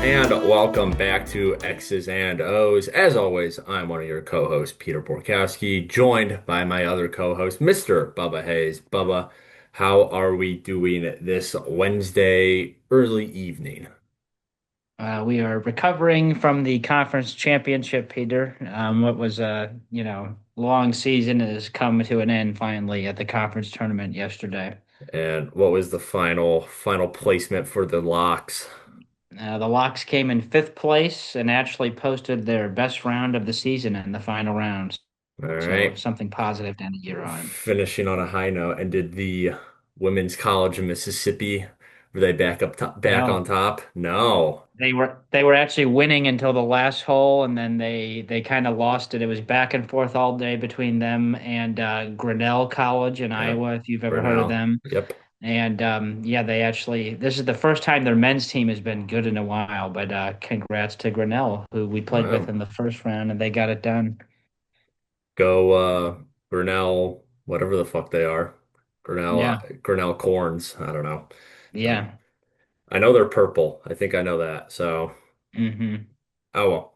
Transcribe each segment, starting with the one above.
And welcome back to X's and O's. As always, I'm one of your co-hosts, Peter Borkowski, joined by my other co-host, Mr. Bubba Hayes. Bubba, how are we doing this Wednesday early evening? We are recovering from the conference championship, Peter. What was a long season has come to an end finally at the conference tournament yesterday. And what was the final placement for the locks? The Locks came in fifth place and actually posted their best round of the season in the final rounds. All So right, something positive to end the year on. finishing on a high note. And did the Women's College of Mississippi, were they back on No, top? No. they were actually winning until the last hole, and then they kind of lost it. It was back and forth all day between them and Grinnell College in Yep. Iowa, if you've ever heard of Burnell. them. Yep. And yeah, this is the first time their men's team has been good in a while. But congrats to Grinnell, who we played with Wow. in the first round, and they got it done. Go Burnell, whatever the fuck they are. Yeah, Grinnell Corns. I don't know. Um, yeah. I know they're purple. I think I know that. So, Hmm. oh well.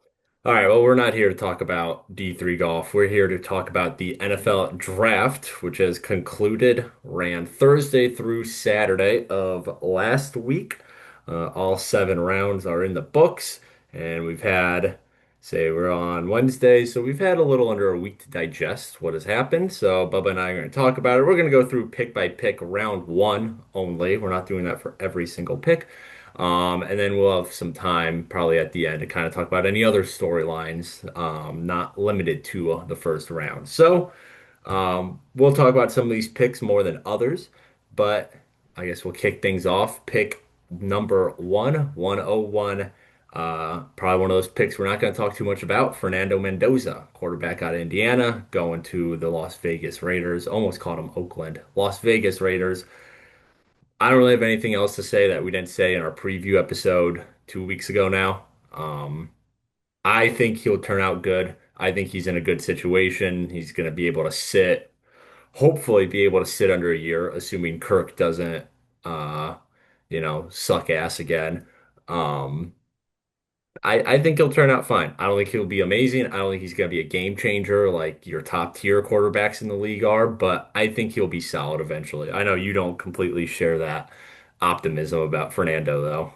All right, well, we're not here to talk about D3 golf. We're here to talk about the NFL draft, which has concluded, ran Thursday through Saturday of last week. All 7 rounds are in the books, and we're on Wednesday, so we've had a little under a week to digest what has happened. So Bubba and I are going to talk about it. We're going to go through pick by pick round one only. We're not doing that for every single pick. And then we'll have some time probably at the end to kind of talk about any other storylines, not limited to the first round. So we'll talk about some of these picks more than others, but I guess we'll kick things off. Pick number 101. Probably one of those picks we're not going to talk too much about. Fernando Mendoza, quarterback out of Indiana, going to the Las Vegas Raiders. Almost called him Oakland. Las Vegas Raiders. I don't really have anything else to say that we didn't say in our preview episode 2 weeks ago now. I think he'll turn out good. I think he's in a good situation. He's going to be able to hopefully be able to sit under a year, assuming Kirk doesn't, uh, suck ass again. Um, I think he'll turn out fine. I don't think he'll be amazing. I don't think he's going to be a game changer like your top tier quarterbacks in the league are, but I think he'll be solid eventually. I know you don't completely share that optimism about Fernando, though.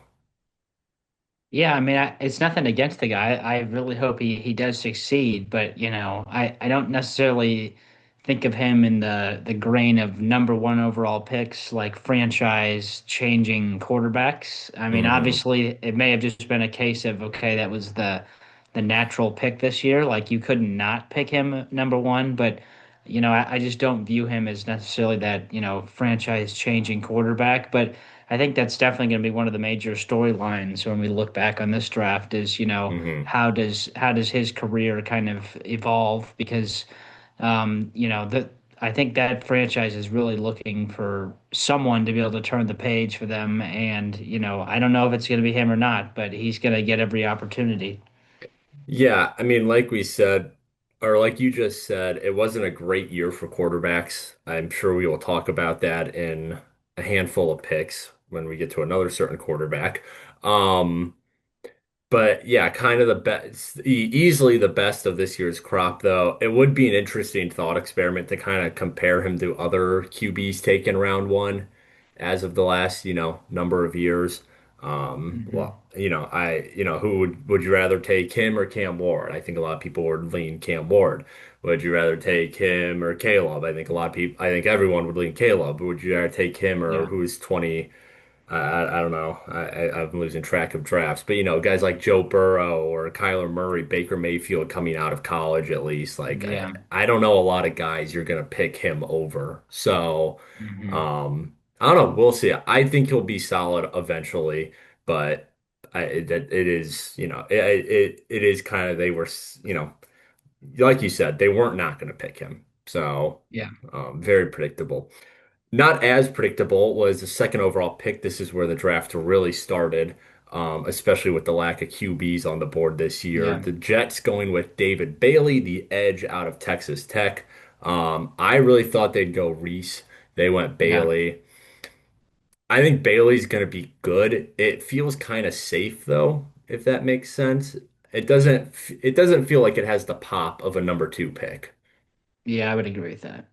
Yeah, I mean, it's nothing against the guy. I really hope he does succeed, but I don't necessarily think of him in the grain of number one overall picks, like franchise changing quarterbacks. I mean, Hmm. obviously, it may have just been a case of okay, that was the natural pick this year. Like you could not pick him number one, but I just don't view him as necessarily that franchise changing quarterback, but. I think that's definitely going to be one of the major storylines when we look back on this draft is, Hmm. how does his career kind of evolve? Because that I think that franchise is really looking for someone to be able to turn the page for them. And, I don't know if it's going to be him or not, but he's going to get every opportunity. Yeah, I mean, like we said, or like you just said, it wasn't a great year for quarterbacks. I'm sure we will talk about that in a handful of picks when we get to another certain quarterback. Um, but yeah, kind of the best, easily the best of this year's crop, though. It would be an interesting thought experiment to kind of compare him to other QBs taken round one as of the last, number of years. Hmm. Well, who would you rather take him or Cam Ward? I think a lot of people would lean Cam Ward. Would you rather take him or Caleb? I think a lot of people, I think everyone would lean Caleb. Would you rather take him or Yeah. who's 20? I don't know. I'm losing track of drafts, but guys like Joe Burrow or Kyler Murray, Baker Mayfield coming out of college at least. Like Yeah. I don't know a lot of guys you're gonna pick him over. So Hmm. I don't know. We'll see. I think he'll be solid eventually, but it is it is kind of they were like you said they weren't not gonna pick him. So Yeah. very predictable. Not as predictable was the second overall pick. This is where the draft really started, especially with the lack of QBs on the board this year. Yeah. The Jets going with David Bailey, the edge out of Texas Tech. I really thought they'd go Reese. They went Yeah. Bailey. I think Bailey's going to be good. It feels kind of safe though. if that makes sense. It doesn't feel like it has the pop of a number two pick. Yeah, I would agree with that.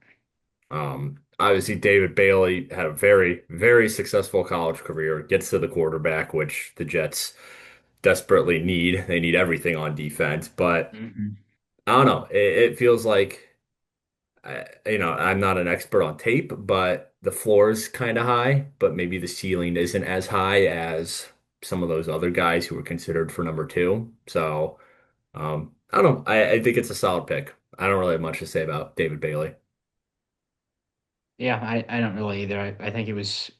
Obviously, David Bailey had a very, very successful college career, gets to the quarterback, which the Jets desperately need. They need everything on defense, but Hmm. I don't know. It feels like, I'm not an expert on tape, but the floor is kind of high, but maybe the ceiling isn't as high as some of those other guys who were considered for number two. So, I don't know. I think it's a solid pick. I don't really have much to say about David Bailey. Yeah, I don't really either. I think it was.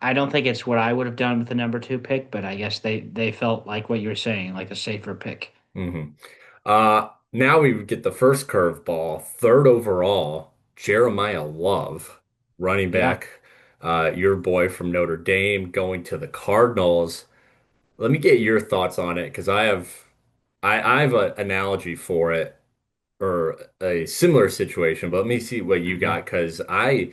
I don't think it's what I would have done with the number two pick, but I guess they felt like what you were saying, like a safer pick. hmm Now we get the first curveball, third overall, Jeremiah Love, running Yeah. back, your boy from Notre Dame, going to the Cardinals. Let me get your thoughts on it because I have an analogy for it or a similar situation, but let me see what you Hmm. got because I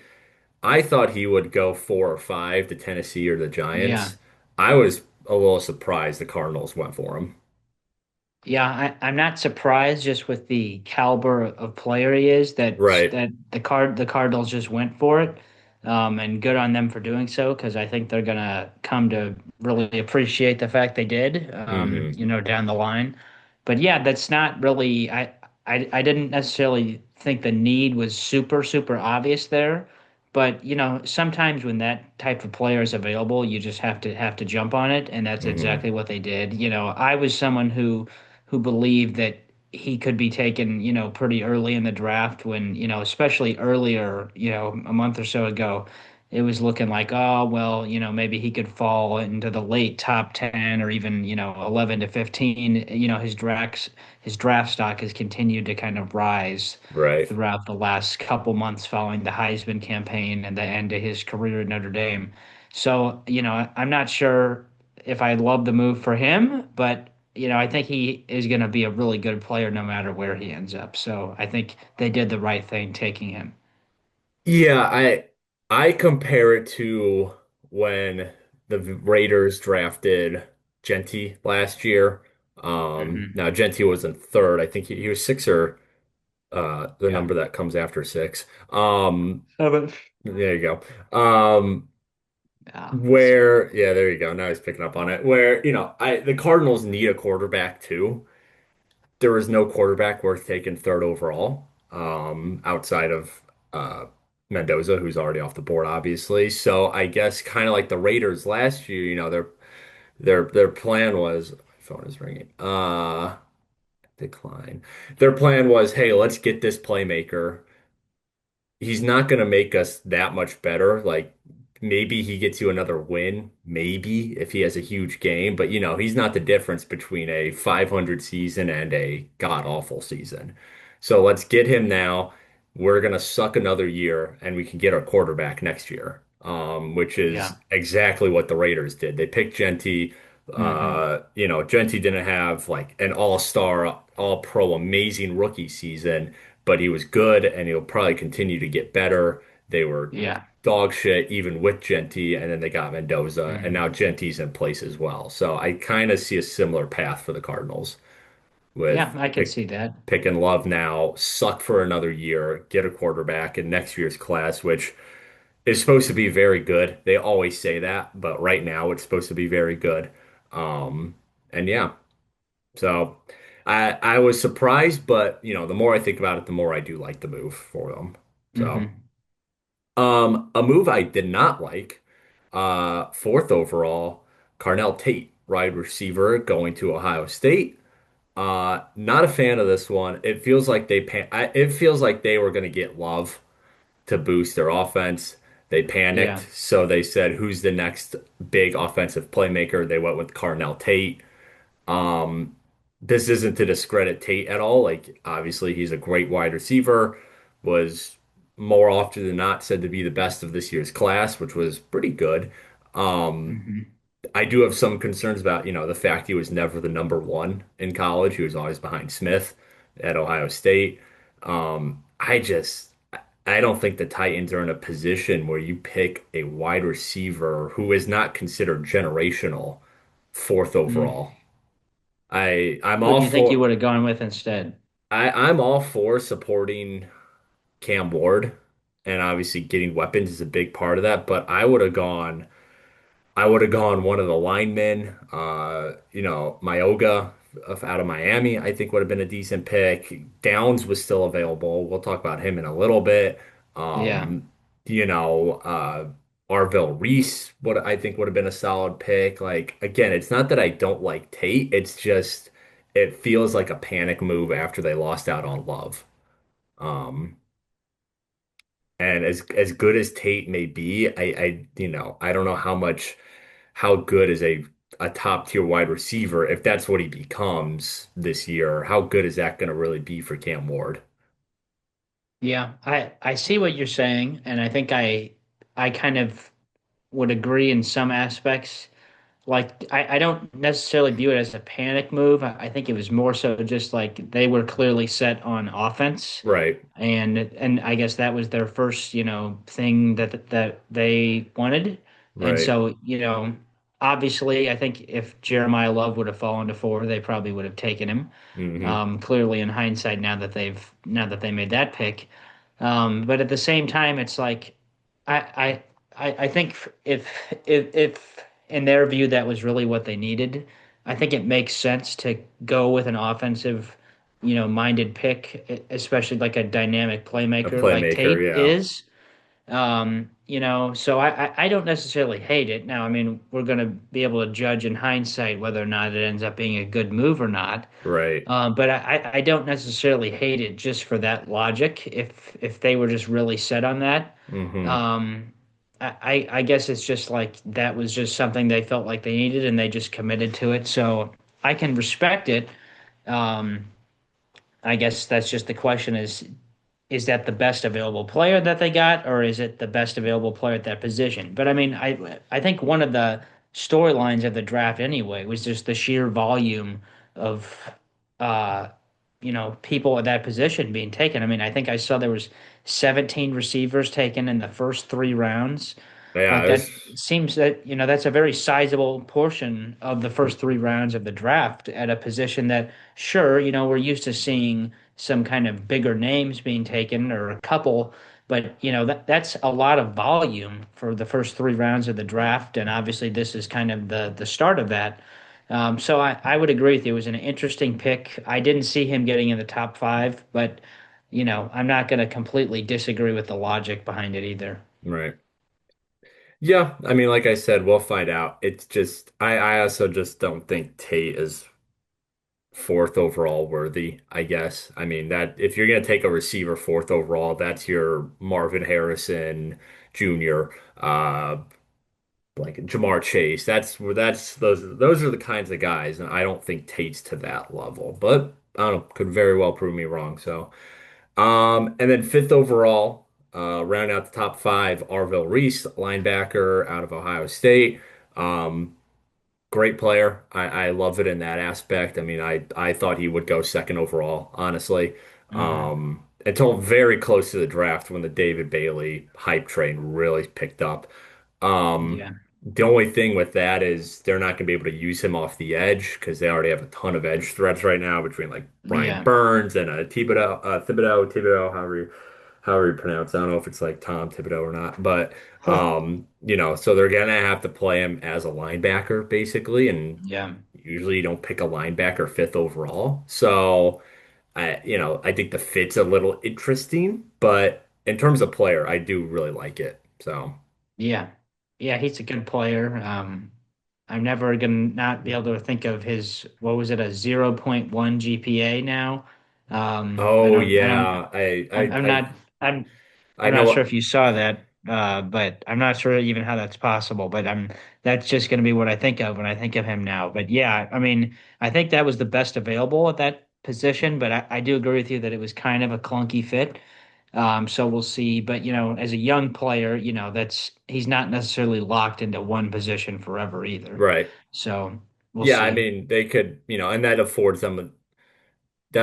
thought he would go 4 or 5 to Tennessee or the Yeah. Giants. I was a little surprised the Cardinals went for him. Yeah, I'm not surprised just with the caliber of player he is Right. that the Cardinals just went for it. And good on them for doing so because I think they're gonna come to really appreciate the fact they did, hmm down the line. But yeah, that's not really I didn't necessarily think the need was super obvious there. But sometimes when that type of player is available, you just have to jump on it, and that's hmm exactly what they did. I was someone who believed that he could be taken, pretty early in the draft when, especially earlier, a month or so ago, it was looking like, oh, well, maybe he could fall into the late top 10 or even, 11 to 15. His draft stock has continued to kind of rise Right. throughout the last couple months following the Heisman campaign and the end of his career at Notre Dame. So, I'm not sure if I love the move for him, but I think he is going to be a really good player no matter where he ends up. So I think they did the right thing taking him. Yeah, I compare it to when the Raiders drafted Genty last year. Hmm. Now Genty was in third. I think he was six or the Yeah. number that comes after six. Seven. There you go. Yeah. Yeah, there you go. Now he's picking up on it. Where, the Cardinals need a quarterback too. There was no quarterback worth taking third overall, outside of uh, Mendoza, who's already off the board, obviously. So I guess kind of like the Raiders last year, their plan was, my phone is ringing. Decline. Their plan was, hey, let's get this playmaker. He's not going to make us that much better. Like maybe he gets you another win, maybe if he has a huge game, but he's not the difference between a 500 season and a god awful season. So let's get him now. We're going to suck another year and we can get our quarterback next year. Which is Yeah. exactly what the Raiders did. They picked Genty. Hmm. Genty didn't have like an all-star, all-pro, amazing rookie season, but he was good and he'll probably continue to get better. They were Yeah. dog shit even with Genty, and then they got Mendoza, and now Hmm. Genty's in place as well. So I kind of see a similar path for the Cardinals Yeah, with I can see that. pick and love now, suck for another year, get a quarterback in next year's class, which is supposed to be very good. They always say that, but right now it's supposed to be very good. Um, and yeah, so I was surprised, but the more I think about it, the more I do like the move for them. So Hmm. a move I did not like, fourth overall, Carnell Tate, wide receiver going to Ohio State. Not a fan of this one. It feels like they were going to get Love to boost their offense. They Yeah. panicked, so they said, "Who's the next big offensive playmaker?" They went with Carnell Tate. Um, this isn't to discredit Tate at all. Like, obviously, he's a great wide receiver, was more often than not said to be the best of this year's class, which was pretty good. Um, Hmm. I do have some concerns about, the fact he was never the number one in college. He was always behind Smith at Ohio State. I don't think the Titans are in a position where you pick a wide receiver who is not considered generational fourth Mm. overall. I'm Who all do you think you for would have gone with instead? I'm all for supporting Cam Ward, and obviously getting weapons is a big part of that. But I would have gone one of the linemen. Myoga out of Miami, I think would have been a decent pick. Downs was still available. We'll talk about him in a little bit. Yeah. Um, you know, uh, Arvell Reese, what I think would have been a solid pick. Like again, it's not that I don't like Tate. It's just it feels like a panic move after they lost out on Love. Um, and as good as Tate may be, I don't know how good is a top tier wide receiver if that's what he becomes this year. How good is that going to really be for Cam Ward? Yeah. I see what you're saying, and I think I kind of would agree in some aspects. Like I don't necessarily view it as a panic move. I think it was more so just like they were clearly set on offense, Right, and I guess that was their first, thing that they wanted. And right. so, obviously, I think if Jeremiah Love would have fallen to four, they probably would have taken him. Hmm. Clearly, in hindsight, now that they made that pick, but at the same time, it's like I I think if in their view that was really what they needed, I think it makes sense to go with an offensive, minded pick, especially like a dynamic A playmaker like playmaker, Tate yeah. is. So I don't necessarily hate it. Now, I mean, we're going to be able to judge in hindsight whether or not it ends up being a good move or not. Right. But I don't necessarily hate it just for that logic. If they were just really set on that, Hmm. um, I guess it's just like that was just something they felt like they needed and they just committed to it. So I can respect it. Um, I guess that's just the question is that the best available player that they got, or is it the best available player at that position? But I mean, I think one of the storylines of the draft anyway was just the sheer volume of uh people at that position being taken. I mean, I think I saw there was 17 receivers taken in the first 3 rounds. Yeah, Like it was that seems that, that's a very sizable portion of the first 3 rounds of the draft at a position that, sure, we're used to seeing some kind of bigger names being taken or a couple, but that's a lot of volume for the first 3 rounds of the draft, and obviously this is kind of the start of that. So I would agree with you. It was an interesting pick. I didn't see him getting in the top five, but I'm not going to completely disagree with the logic behind it either. right. Yeah, I mean, like I said, we'll find out. It's just I also just don't think Tate is fourth overall worthy, I guess. I mean that if you're gonna take a receiver fourth overall, that's your Marvin Harrison Jr., like Jamar Chase. That's those are the kinds of guys, and I don't think Tate's to that level. But I don't know, could very well prove me wrong. So and then fifth overall, rounding out the top five, Arvell Reese, linebacker out of Ohio State. Um, Great player. I love it in that aspect. I mean, I thought he would go second overall, honestly. Hmm. Until very close to the draft when the David Bailey hype train really picked up. Um, Yeah. the only thing with that is they're not going to be able to use him off the edge because they already have a ton of edge threats right now between like Brian Yeah. Burns and Thibodeau, however you pronounce it. I don't know if it's like Tom Thibodeau or not, but so they're gonna have to play him as a linebacker basically, and Yeah. usually you don't pick a linebacker fifth overall. So I think the fit's a little interesting, but in terms of player, I do really like it. So, Yeah. Yeah, he's a good player. I'm never gonna not be able to think of his, what was it, a 0.1 GPA now. I oh don't I don't yeah, I'm not I'm I I'm know not sure what. if you saw that, but I'm not sure even how that's possible. But that's just going to be what I think of when I think of him now. But yeah, I mean, I think that was the best available at that position. But I do agree with you that it was kind of a clunky fit. So we'll see. But as a young player, that's he's not necessarily locked into one position forever either. Right. So we'll Yeah, I see. mean they could, and that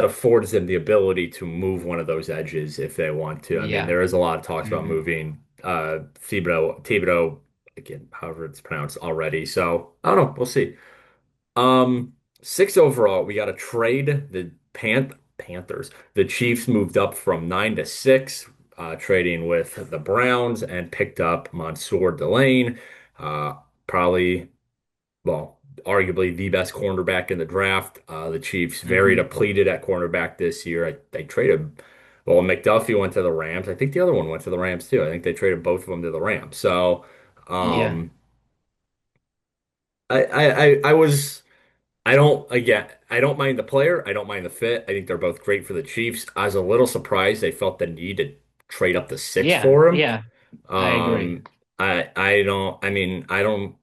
affords them the ability to move one of those edges if they want to. I mean, Yeah. there is a lot of talks about Hmm. moving Thibodeau, again, however it's pronounced already. So I don't know. We'll see. Six overall. We got a trade. The Panthers. The Chiefs moved up from 9 to 6, trading with the Browns and picked up Mansour Delane. Uh, Probably, well, arguably the best cornerback in the draft. The Chiefs very Hmm. depleted at cornerback this year. They traded. Well, McDuffie went to the Rams. I think the other one went to the Rams too. I think they traded both of them to the Rams. So, Yeah. um, I was. I don't, again, I don't mind the player. I don't mind the fit. I think they're both great for the Chiefs. I was a little surprised they felt the need to trade up to six Yeah. for him. Yeah. I agree. Um, I don't, I mean, I don't,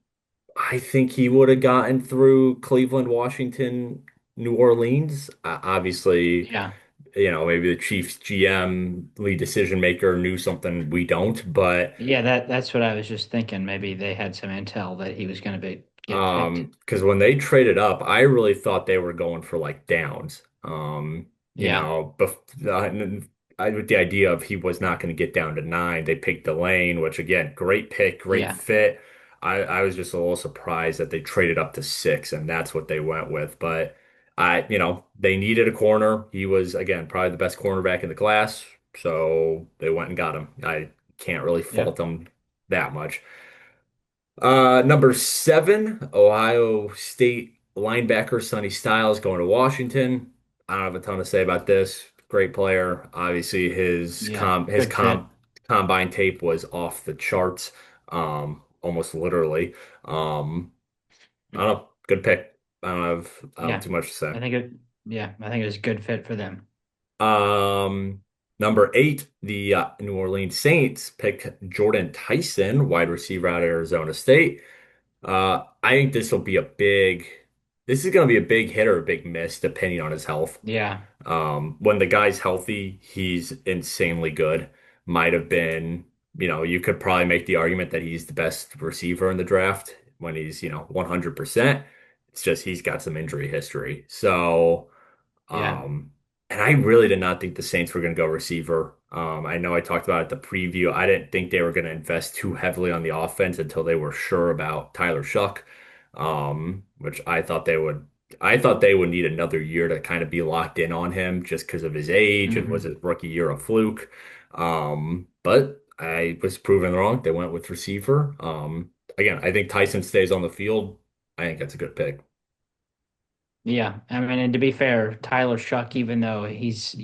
I think he would have gotten through Cleveland, Washington, New Orleans. Obviously, Yeah. maybe the Chiefs GM, lead decision maker, knew something we don't, but. Yeah, that's what I was just thinking. Maybe they had some intel that he was going to be get picked. Because when they traded up, I really thought they were going for like downs. Yeah. With the idea of he was not going to get down to 9, they picked Delane, which again, great pick, great Yeah. fit. I was just a little surprised that they traded up to 6, and that's what they went with. But they needed a corner. He was again probably the best cornerback in the class, so they went and got him. I can't really Yeah. fault them that much. Number 7, Ohio State linebacker Sonny Styles going to Washington. I don't have a ton to say about this. Great player. Obviously, his Yeah. com his Good fit. com combine tape was off the charts, almost literally. I don't know. Good pick. I don't have Yeah. too much to say. I think it yeah, I think it was a good fit for them. Number 8, the New Orleans Saints picked Jordan Tyson, wide receiver out of Arizona State. I think this is going to be a big hit or a big miss depending on his health. Yeah. When the guy's healthy, he's insanely good. Might have been, you could probably make the argument that he's the best receiver in the draft when he's, 100%. It's just he's got some injury history. So, Yeah. um, and I really did not think the Saints were going to go receiver. I know I talked about it at the preview. I didn't think they were going to invest too heavily on the offense until they were sure about Tyler Shuck, which I thought they would. I thought they would need another year to kind of be locked in on him just because of his age and was Hmm. his rookie year a fluke. But I was proven wrong. They went with receiver. Again, I think Tyson stays on the field. I think that's a good pick. Yeah. I mean, and to be fair, Tyler Shuck, even though he's,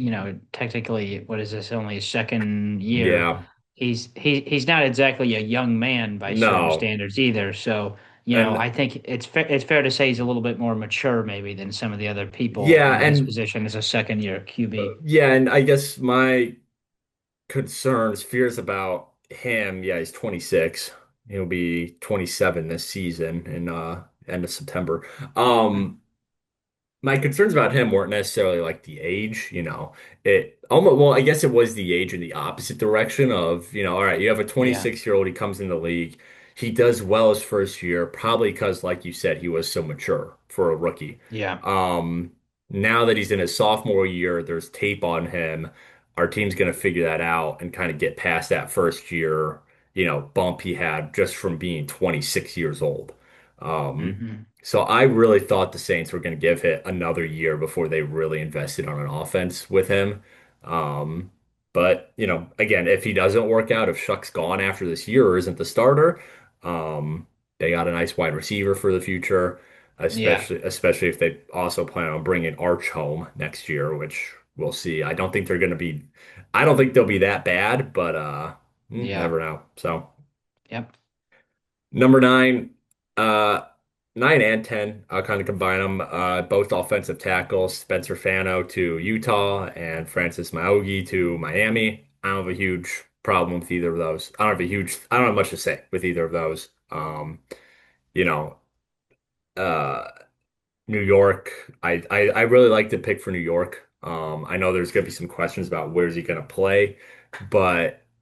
technically, what is this, only his second year, Yeah. he's not exactly a young man by certain No. standards either. So, And I think it's fair to say he's a little bit more mature maybe than some of the other people yeah, in his and position as a second year QB. yeah, and I guess my concerns, fears about him, yeah, he's 26. He'll be 27 this season in end of September. Um, my concerns about him weren't necessarily like the age, It almost, well, I guess it was the age in the opposite direction of, all right, you have a Yeah. 26-year-old, he comes in the league, he does well his first year, probably because, like you said, he was so mature for a rookie. Yeah. Um, Now that he's in his sophomore year, there's tape on him. Our team's going to figure that out and kind of get past that first year, bump he had just from being 26 years old. Um, Hmm. so I really thought the Saints were going to give it another year before they really invested on an offense with him. Um, but again, if he doesn't work out, if Shuck's gone after this year or isn't the starter, um, they got a nice wide receiver for the future, Yeah. especially if they also plan on bringing Arch home next year, which we'll see. I don't think they'll be that bad, but Yeah. never know. So. Yep. Number 9, uh, 9 and 10, I'll kind of combine them. Both offensive tackles, Spencer Fano to Utah and Francis Maugi to Miami. I don't have a huge problem with either of those. I don't have much to say with either of those. You know, uh, New York, I really like the pick for New York. I know there's going to be some questions about where's he going to play,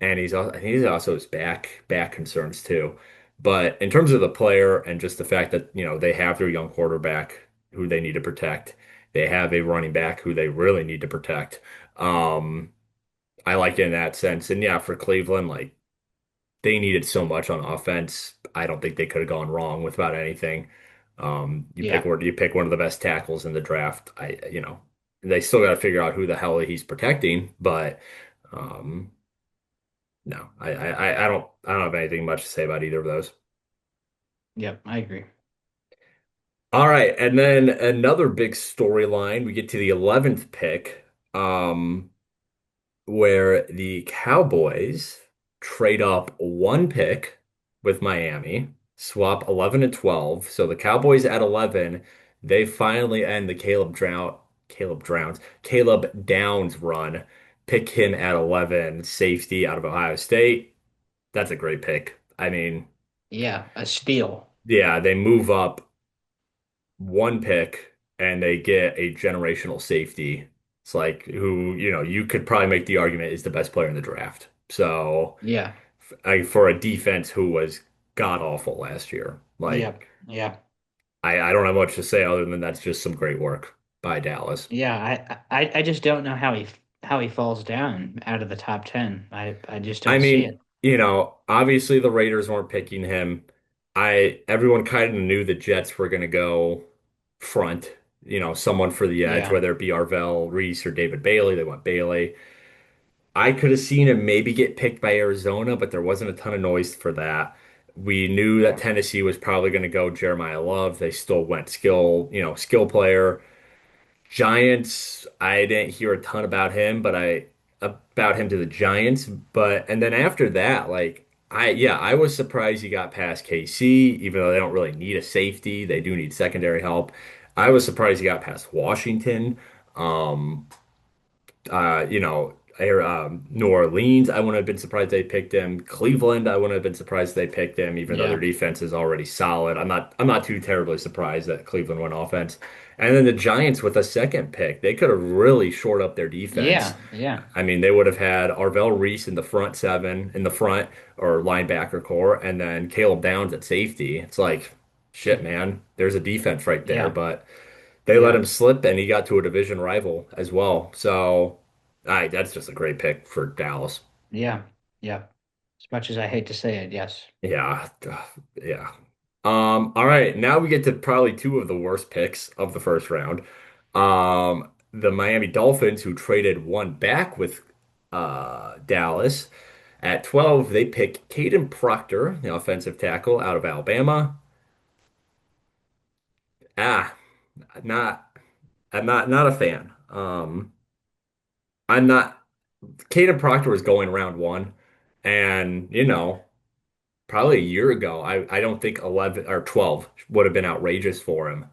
and he's also his back concerns too. But in terms of the player and just the fact that, they have their young quarterback who they need to protect, they have a running back who they really need to protect. Um, I like it in that sense. And yeah, for Cleveland, like they needed so much on offense. I don't think they could have gone wrong with about anything. Yeah. You pick one of the best tackles in the draft. They still got to figure out who the hell he's protecting, but um, no, I don't have anything much to say about either of those. Yep. I agree. All right, and then another big storyline. We get to the 11th pick, where the Cowboys trade up one pick with Miami, swap 11 and 12. So the Cowboys at 11, they finally end the Caleb Downs run, pick him at 11, safety out of Ohio State. That's a great pick. I mean, Yeah. A steal. yeah, they move up one pick and they get a generational safety. It's like who, you could probably make the argument is the best player in the draft. So, Yeah. for a defense who was god awful last year, Yep. Yeah. I don't have much to say other than that's just some great work by Dallas. Yeah. I just don't know how he falls down out of the top 10. I just I don't see mean, it. obviously the Raiders weren't picking him. Everyone kind of knew the Jets were going to go front, someone for the edge, Yeah. whether it be Arvell Reese or David Bailey. They went Bailey. I could have seen him maybe get picked by Arizona, but there wasn't a ton of noise for that. We knew that Yeah. Tennessee was probably going to go Jeremiah Love. They still went skill player. Giants, I didn't hear a ton about him, about him to the Giants, and then after that, I was surprised he got past KC, even though they don't really need a safety. They do need secondary help. I was surprised he got past Washington. Um, New Orleans, I wouldn't have been surprised they picked him. Cleveland, I wouldn't have been surprised they picked him, even though their Yeah. defense is already solid. I'm not too terribly surprised that Cleveland went offense. And then the Giants with a second pick, they could have really shored up their defense. Yeah. Yeah. I mean, they would have had Arvell Reese in the front seven, in the front or linebacker core, and then Caleb Downs at safety. It's like, shit, man, there's a defense right there, Yeah. but they let Yeah. him slip, and he got to a division rival as well. So, that's just a great pick for Dallas. Yeah. Yeah. As much as I hate to say it, yes. Yeah, yeah. All right, now we get to probably two of the worst picks of the first round. The Miami Dolphins, who traded one back with Dallas at 12, they pick Caden Proctor, the offensive tackle out of Alabama. Ah, not I'm not a fan. I'm not. Caden Proctor was going round one, and probably a year ago, I don't think 11 or 12 would have been outrageous for him.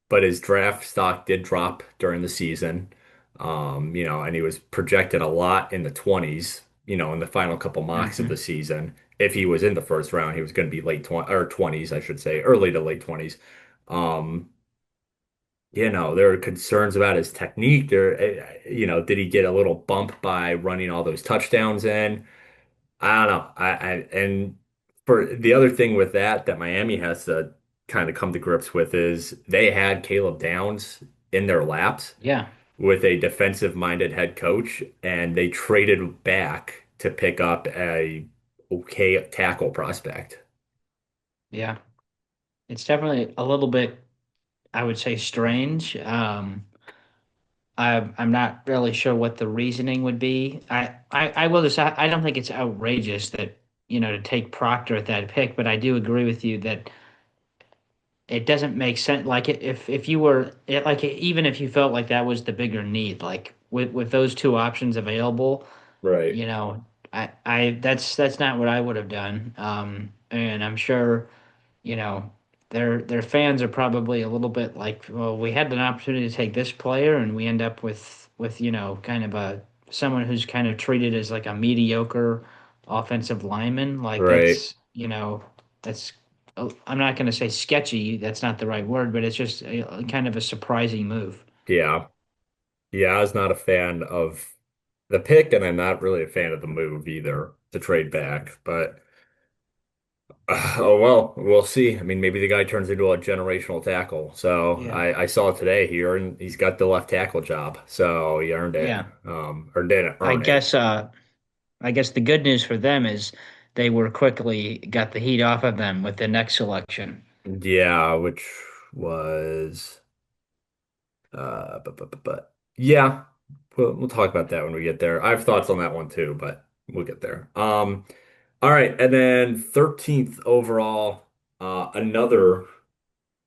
But his draft stock did drop during the season. And he was projected a lot in the 20s, in the final couple mocks of the Hmm. season. If he was in the first round, he was going to be late 20 or 20s, I should say, early to late 20s. Um, there are concerns about his technique. Did he get a little bump by running all those touchdowns in? I don't know. And for the other thing with that Miami has to kind of come to grips with is they had Caleb Downs in their laps Yeah. with a defensive-minded head coach, and they traded back to pick up a okay tackle prospect. Yeah. It's definitely a little bit, I would say, strange. I'm not really sure what the reasoning would be. I will just I don't think it's outrageous that, to take Proctor at that pick, but I do agree with you that it doesn't make sense. Like if you were like even if you felt like that was the bigger need, like with those two options available, Right. you know, I that's not what I would have done. And I'm sure, you know, their fans are probably a little bit like, well, we had an opportunity to take this player and we end up with, kind of a someone who's kind of treated as like a mediocre offensive lineman. Like Right. that's I'm not going to say sketchy, that's not the right word, but it's just kind of a surprising move. Yeah. Yeah, I was not a fan of the pick, and I'm not really a fan of the move either to trade back. But oh well, we'll see. I mean, maybe the guy turns into a generational tackle. So Yeah. I saw it today here, and he's got the left tackle job. So he earned it, Yeah. or didn't I earn it. guess I guess the good news for them is they were quickly got the heat off of them with the next selection. Yeah, which was but yeah, we'll talk about that when we get there. I have thoughts on that one too, but we'll get there. All right, and then 13th overall, another,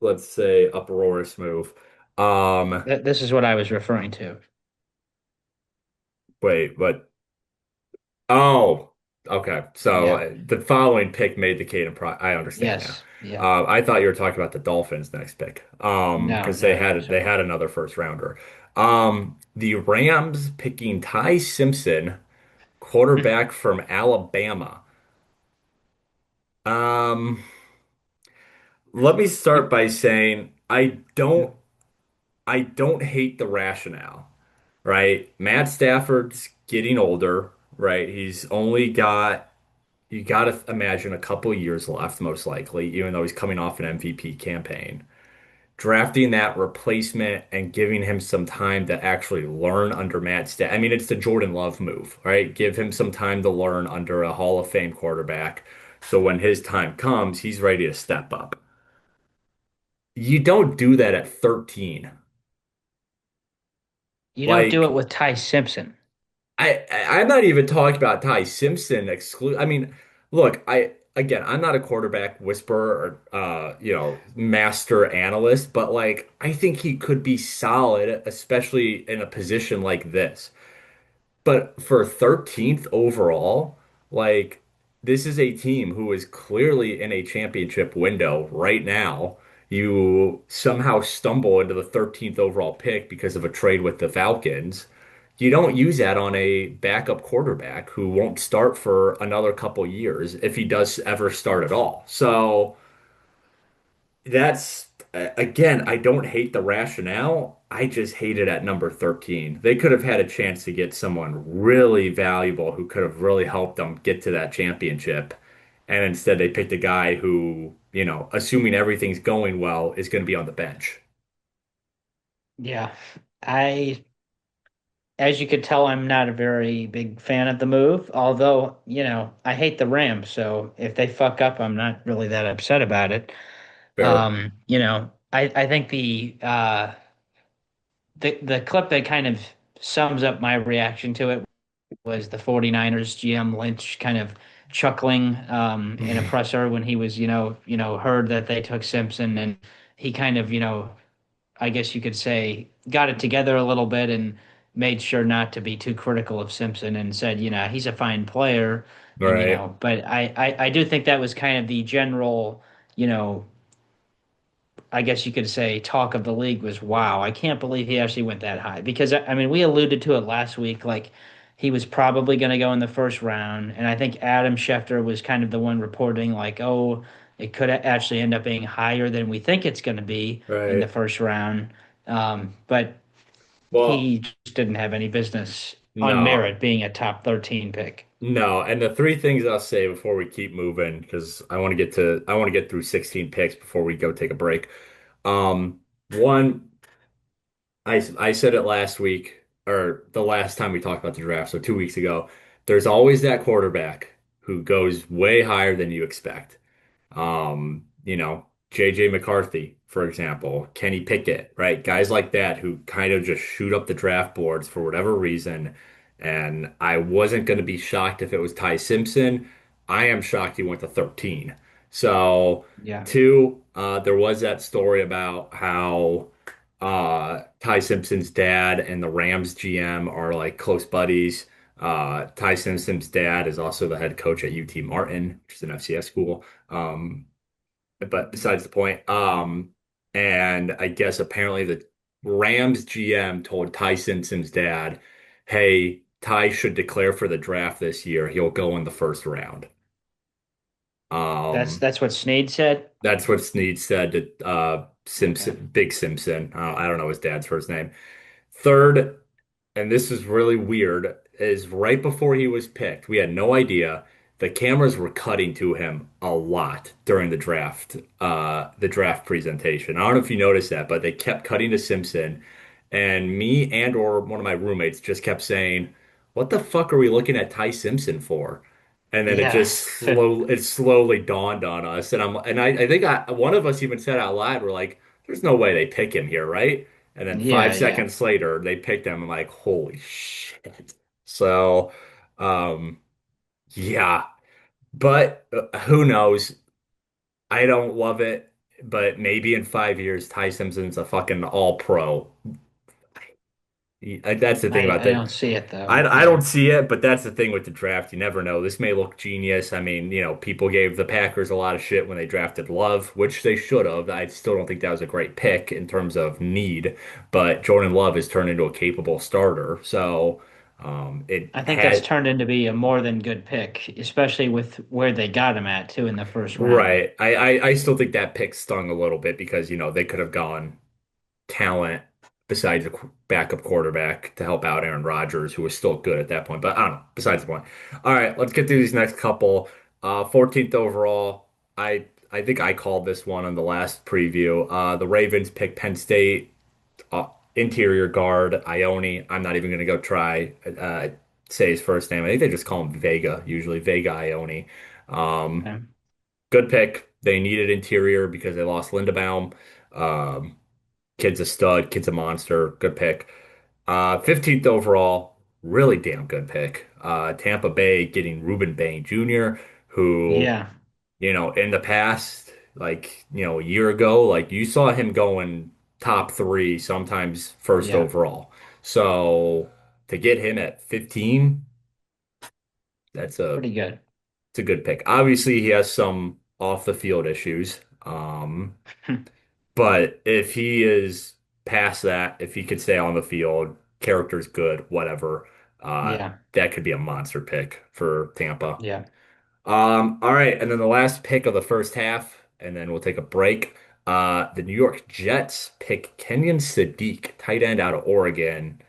let's say, uproarious move. Um, This is what I was referring to. wait, but oh, okay. So Yeah. the following pick made the Caden Pro. I understand now. Yes. Yeah. I thought you were talking about the Dolphins' next pick. No, Because they no. had Sorry. another first rounder. The Rams picking Ty Simpson, quarterback from Alabama. Um, let me start by saying I don't hate the rationale, right? Matt Stafford's getting older, right? He's only got you got to imagine a couple years left, most likely, even though he's coming off an MVP campaign. Drafting that replacement and giving him some time to actually learn under Matt Stafford. I mean, it's the Jordan Love move, right? Give him some time to learn under a Hall of Fame quarterback. So when his time comes, he's ready to step up. You don't do that at 13. You don't do it Like, with Ty Simpson. I'm not even talking about Ty Simpson exclude. I mean, look, I'm not a quarterback whisperer or master analyst, but like I think he could be solid, especially in a position like this. But for 13th overall, like this is a team who is clearly in a championship window right now. You somehow stumble into the 13th overall pick because of a trade with the Falcons. You don't use that on a backup quarterback who won't start for another couple years if he does ever start at all. So that's again, I don't hate the rationale. I just hate it at number 13. They could have had a chance to get someone really valuable who could have really helped them get to that championship. And instead they picked a guy who, assuming everything's going well, is going to be on the bench. Yeah. I, as you could tell, I'm not a very big fan of the move, although, I hate the Rams, so if they fuck up, I'm not really that upset about it. Fair. I think the clip that kind of sums up my reaction to it was the 49ers GM Lynch kind of chuckling in a presser when he was, heard that they took Simpson, and he kind of, I guess you could say, got it together a little bit and made sure not to be too critical of Simpson and said, he's a fine player. And, Right. but I do think that was kind of the general, you know, I guess you could say talk of the league was, wow, I can't believe he actually went that high. Because, I mean, we alluded to it last week, like he was probably going to go in the first round. And I think Adam Schefter was kind of the one reporting, like, oh, it could actually end up being higher than we think it's going to be in the Right. first round. But Well, he just didn't have any business on no. merit being a top 13 pick. No, and the three things I'll say before we keep moving, because I want to get through 16 picks before we go take a break. One, I said it last week or the last time we talked about the draft, so 2 weeks ago. There's always that quarterback who goes way higher than you expect. JJ McCarthy, for example, Kenny Pickett, right? Guys like that who kind of just shoot up the draft boards for whatever reason. And I wasn't going to be shocked if it was Ty Simpson. I am shocked he went to 13. So, Yeah. two, there was that story about how Ty Simpson's dad and the Rams GM are like close buddies. Ty Simpson's dad is also the head coach at UT Martin, which is an FCS school. But besides the point, and I guess apparently the Rams GM told Ty Simpson's dad, "Hey, Ty should declare for the draft this year. He'll go in the first round." That's Um, that's what Snead said. that's what Snead said to Okay. Simpson, Big Simpson. I don't know his dad's first name. Third, and this is really weird, is right before he was picked, we had no idea. The cameras were cutting to him a lot during the draft presentation. I don't know if you noticed that, but they kept cutting to Simpson, and me and or one of my roommates just kept saying, "What the fuck are we looking at Ty Simpson for?" And then Yeah. it slowly dawned on us. I think one of us even said out loud, we're like, there's no way they pick him here, right? And then Yeah, five yeah. seconds later, they picked him. I'm like, holy shit. So, um, yeah, but who knows? I don't love it, but maybe in 5 years, Ty Simpson's a fucking all pro. That's the thing about I that. don't see it though. I don't Yeah. see it, but that's the thing with the draft. You never know. This may look genius. I mean, people gave the Packers a lot of shit when they drafted Love, which they should have. I still don't think that was a great pick in terms of need, but Jordan Love has turned into a capable starter. So, it I think that's had turned into be a more than good pick, especially with where they got him at too in the first round. right. I still think that pick stung a little bit because, they could have gone talent besides a backup quarterback to help out Aaron Rodgers, who was still good at that point. But I don't know. Besides the point. All right, let's get through these next couple. 14th overall. I think I called this one on the last preview. The Ravens pick Penn State interior guard Ione. I'm not even going to go try say his first name. I think they just call him Vega, usually Vega Ione. Um, Okay. Good pick. They needed interior because they lost Lindebaum. Um, Kid's a stud. Kid's a monster. Good pick. 15th overall, really damn good pick. Tampa Bay getting Ruben Bain Jr., who, Yeah. in the past, like, a year ago, like you saw him going top three, sometimes first Yeah. overall. So to get him at 15, that's Pretty good. it's a good pick. Obviously, he has some off the field issues. But if he is past that, if he could stay on the field, character's good, whatever, Yeah. that could be a monster pick for Tampa. Yeah. All right, and then the last pick of the first half, and then we'll take a break. The New York Jets pick Kenyon Sadiq, tight end out of Oregon.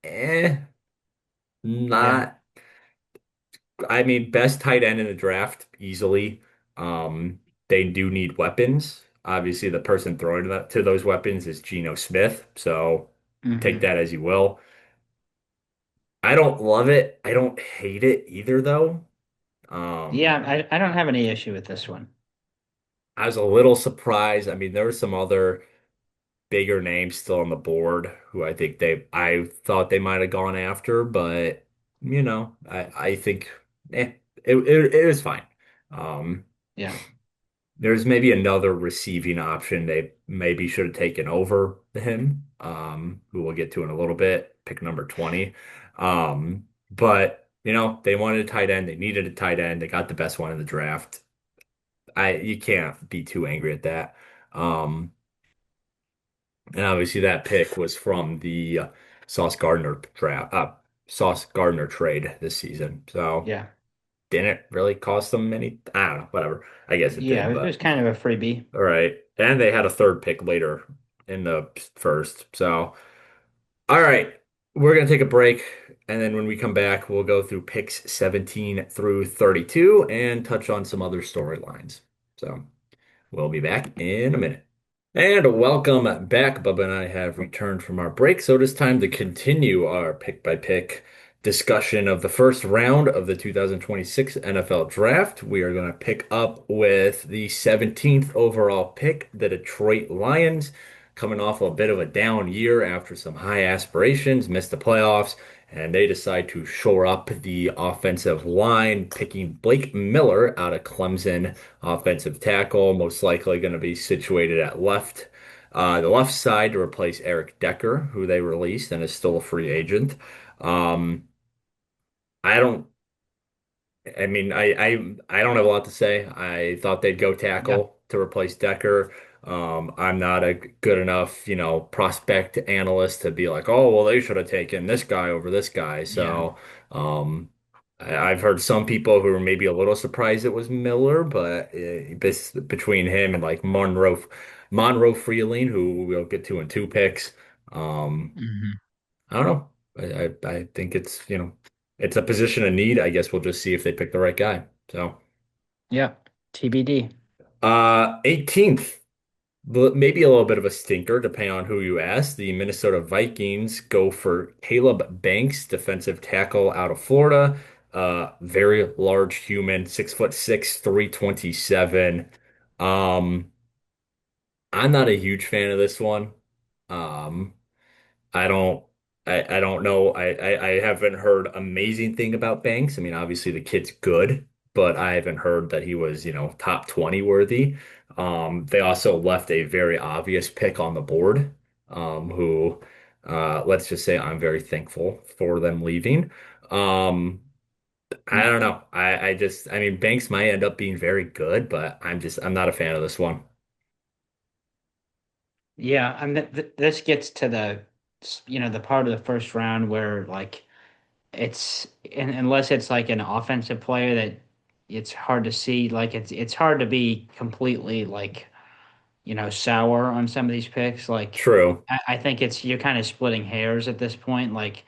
Eh, Okay. not. I mean, best tight end in the draft easily. They do need weapons. Obviously, the person throwing to those weapons is Geno Smith. So take Hmm. that as you will. I don't love it. I don't hate it either, though. Yeah, Um, I don't have any issue with this one. I was a little surprised. I mean, there were some other bigger names still on the board who I thought they might have gone after, but I think it was fine. Um, Yeah. There's maybe another receiving option they maybe should have taken over him, who we'll get to in a little bit, pick number 20. But they wanted a tight end, they needed a tight end, they got the best one in the draft. You can't be too angry at that. Um, and obviously that pick was from the Sauce Gardner Sauce Gardner trade this season. So Yeah. didn't really cost them any, I don't know, whatever. I guess it Yeah. did, It was but. kind of a freebie. All right. And they had a third pick later in the first. So, all right. We're going to take a break. And then when we come back, we'll go through picks 17 through 32 and touch on some other storylines. So, we'll be back in a minute. And welcome back. Bubba and I have returned from our break, so it is time to continue our pick by pick discussion of the first round of the 2026 NFL Draft. We are going to pick up with the 17th overall pick, the Detroit Lions, coming off a bit of a down year after some high aspirations, missed the playoffs, and they decide to shore up the offensive line, picking Blake Miller out of Clemson, offensive tackle, most likely going to be situated at the left side to replace Eric Decker, who they released and is still a free agent. Um, I don't I mean, I don't have a lot to say. I thought they'd go Yeah. tackle to replace Decker. I'm not a good enough, prospect analyst to be like, oh, well, they should have taken this guy over this guy. Yeah. So, I've heard some people who are maybe a little surprised it was Miller, but between him and like Monroe Freeling, who we'll get to in two picks, um, Hmm. I don't know. I think it's a position of need. I guess we'll just see if they pick the right guy. So, Yeah. TBD. 18th, maybe a little bit of a stinker, depending on who you ask. The Minnesota Vikings go for Caleb Banks, defensive tackle out of Florida. Very large human, 6'6", 327. Um, I'm not a huge fan of this one. Um, I don't I don't know. I haven't heard amazing thing about Banks. I mean, obviously the kid's good, but I haven't heard that he was, top 20 worthy. They also left a very obvious pick on the board, who let's just say I'm very thankful for them leaving. Um, I don't know. I mean Banks might end up being very good, but I'm not a fan of this one. Yeah, I mean, this gets to the part of the first round where like unless it's like an offensive player that it's hard to see. Like it's hard to be completely like sour on some of these picks. Like True. I think you're kind of splitting hairs at this point. Like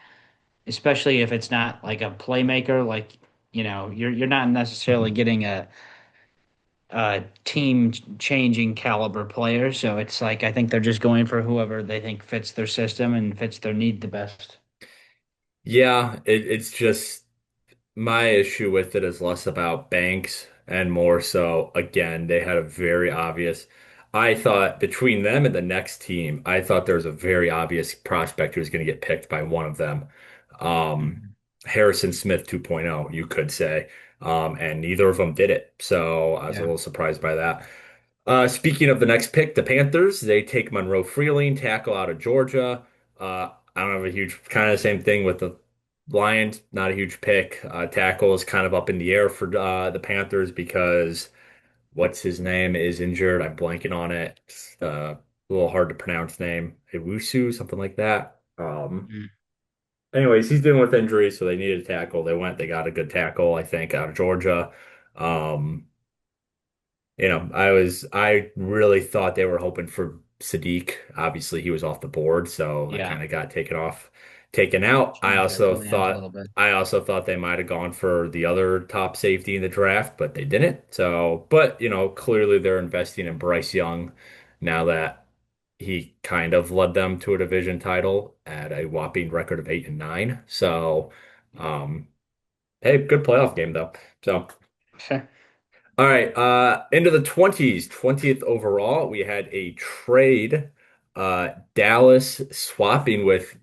especially if it's not like a playmaker. Like you're not necessarily getting a team changing caliber player. So it's like I think they're just going for whoever they think fits their system and fits their need the best. Yeah, it's just my issue with it is less about Banks and more so, again, they had a very obvious. I thought between them and the next team, I thought there was a very obvious prospect who was going to get picked by one of them. Um, Mhm. Harrison Smith 2.0, you could say. And neither of them did it. So I was a Yeah. little surprised by that. Speaking of the next pick, the Panthers, they take Monroe Freeling, tackle out of Georgia. I don't have a huge kind of the same thing with the Lions, not a huge pick. Tackle is kind of up in the air for the Panthers because what's his name is injured. I'm blanking on it. It's, a little hard to pronounce name. Ewusu, something like that. Mm. Anyways, he's dealing with injury, so they needed a tackle. They got a good tackle, I think, out of Georgia. Um, I really thought they were hoping for Sadiq. Obviously, he was off the board, so that Yeah. kind of got taken out. I Changed their also plans a thought little bit. I also thought they might have gone for the other top safety in the draft, but they didn't. So, but clearly they're investing in Bryce Young now that he kind of led them to a division title at a whopping record of 8-9. So, um, hey, good playoff game though. So. All right, into the 20s, 20th overall, we had a trade. Dallas swapping with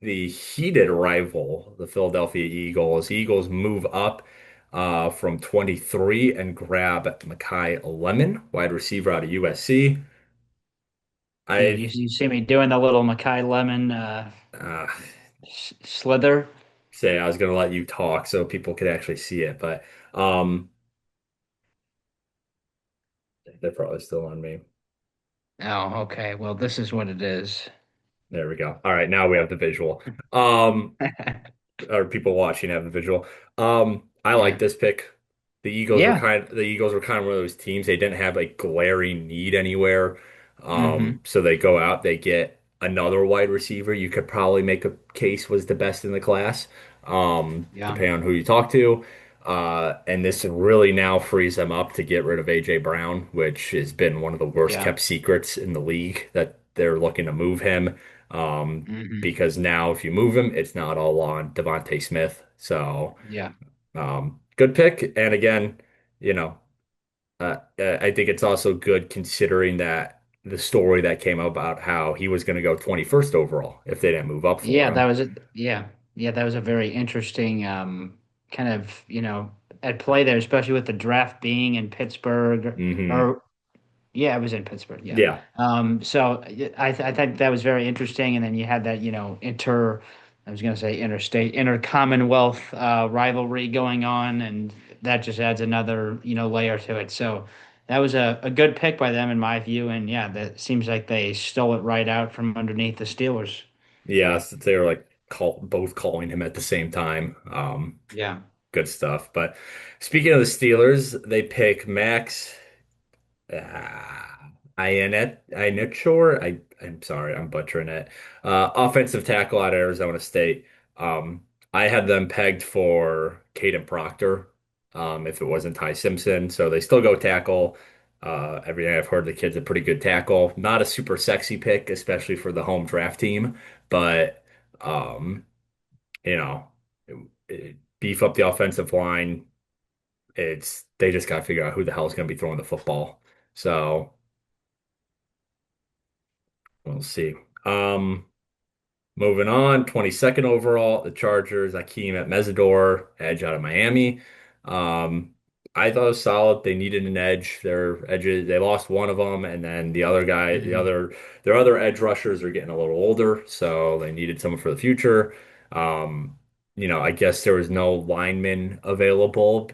the heated rival, the Philadelphia Eagles. Eagles move up from 23 and grab Makai Lemon, wide receiver out of USC. Yeah, I you see me doing the little Mackay Lemon uh, slither. say I was going to let you talk so people could actually see it, but um, they're probably still on me. Oh, okay. Well, this is what it is. There we go. All right, now we have the visual. Um, or people watching have the visual. I like Yeah. this pick. Yeah. The Eagles were kind of one of those teams. They didn't have a glaring need anywhere. Hmm. So they go out, they get another wide receiver. You could probably make a case was the best in the class, Yeah. depending on who you talk to. And this really now frees them up to get rid of AJ Brown, which has been one of the worst Yeah. kept secrets in the league that they're looking to move him. Um, Hmm. because now if you move him, it's not all on Devontae Smith. So, Yeah. good pick. And again, you know, I think it's also good considering that the story that came about how he was going to go 21st overall if they didn't move up for Yeah, that him. was it. Yeah. Yeah, that was a very interesting kind of, at play there, especially with the draft being in Pittsburgh Hmm. or yeah, it was in Pittsburgh. Yeah. Yeah. So I think that was very interesting. And then you had that, I was going to say interstate, inter-Commonwealth rivalry going on. And that just adds another, layer to it. So that was a good pick by them, in my view. And yeah, that seems like they stole it right out from underneath the Steelers. Yeah. So they were like both calling him at the same time. Yeah. Good stuff. But speaking of the Steelers, they pick Max. Ianetchor. I'm sorry, I'm butchering it. Offensive tackle out of Arizona State. Um, I had them pegged for Caden Proctor, if it wasn't Ty Simpson. So they still go tackle. Everything I've heard, the kid's a pretty good tackle. Not a super sexy pick, especially for the home draft team, but um, you know. beef up the offensive line. It's they just got to figure out who the hell is going to be throwing the football. So we'll see. Um, Moving on, 22nd overall, the Chargers, Akeem at Mesidor, edge out of Miami. Um, I thought it was solid. They needed an edge. Their edges, they lost one of them, and then the other guy, Hmm. their other edge rushers are getting a little older, so they needed someone for the future. Um, I guess there was no lineman available.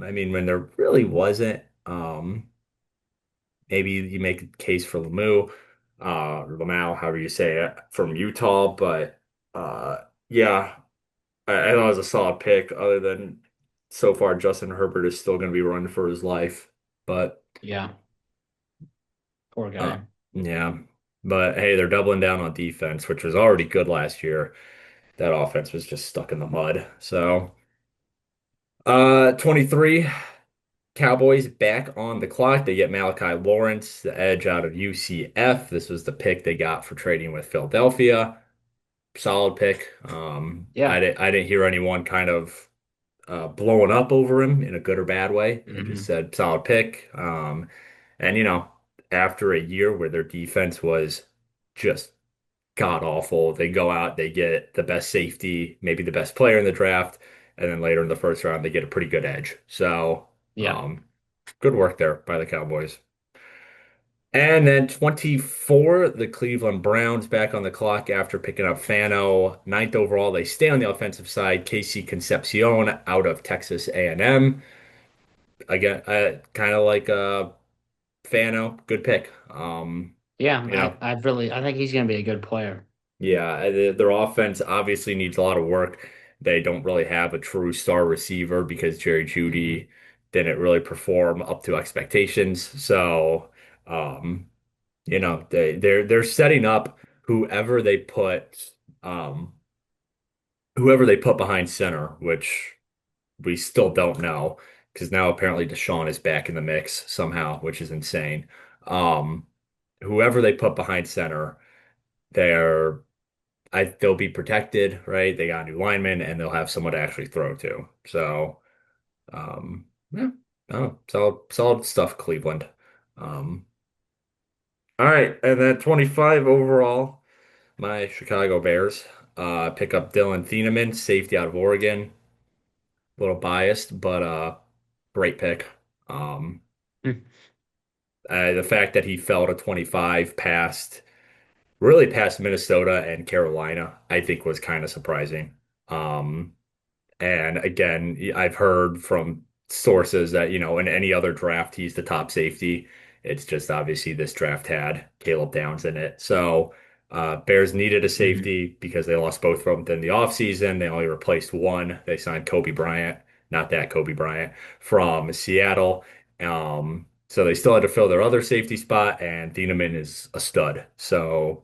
I mean, when there really wasn't, maybe you make a case for or Lamau, however you say it, from Utah. But yeah, I thought it was a solid pick. Other than so far, Justin Herbert is still going to be running for his life. But Yeah, poor uh, guy. yeah, but hey, they're doubling down on defense, which was already good last year. That offense was just stuck in the mud. So 23. Cowboys back on the clock. They get Malachi Lawrence, the edge out of UCF. This was the pick they got for trading with Philadelphia. Solid pick. Yeah. I didn't hear anyone kind of blowing up over him in a good or bad way. They just Hmm. said solid pick. And after a year where their defense was just god awful, they go out, they get the best safety, maybe the best player in the draft, and then later in the first round they get a pretty good edge. So, Yeah. um, good work there by the Cowboys. And then 24, the Cleveland Browns back on the clock after picking up Fano. Ninth overall, they stay on the offensive side. Casey Concepcion out of Texas A&M. Again, kind of like Fano, good pick. Yeah. You know, I think he's going to be a good player. yeah, their offense obviously needs a lot of work. They don't really have a true star receiver because Jerry Hmm. Jeudy didn't really perform up to expectations. So, um, they're setting up whoever they put um whoever they put behind center, which we still don't know because now apparently Deshaun is back in the mix somehow, which is insane. Um Whoever they put behind center, they're they'll be protected, right? They got a new lineman and they'll have someone to actually throw to. So yeah, no, solid stuff, Cleveland. Um all right, and then 25 overall. My Chicago Bears pick up Dylan Thieneman, safety out of Oregon. A little biased, but great pick. Um, the fact that he fell to 25 really past Minnesota and Carolina, I think was kind of surprising. Um, And again, I've heard from sources that, in any other draft, he's the top safety. It's just obviously this draft had Caleb Downs in it. So Bears needed a Hmm. safety because they lost both of them in the offseason. They only replaced one. They signed Kobe Bryant, not that Kobe Bryant, from Seattle. So they still had to fill their other safety spot, and Thieneman is a stud. So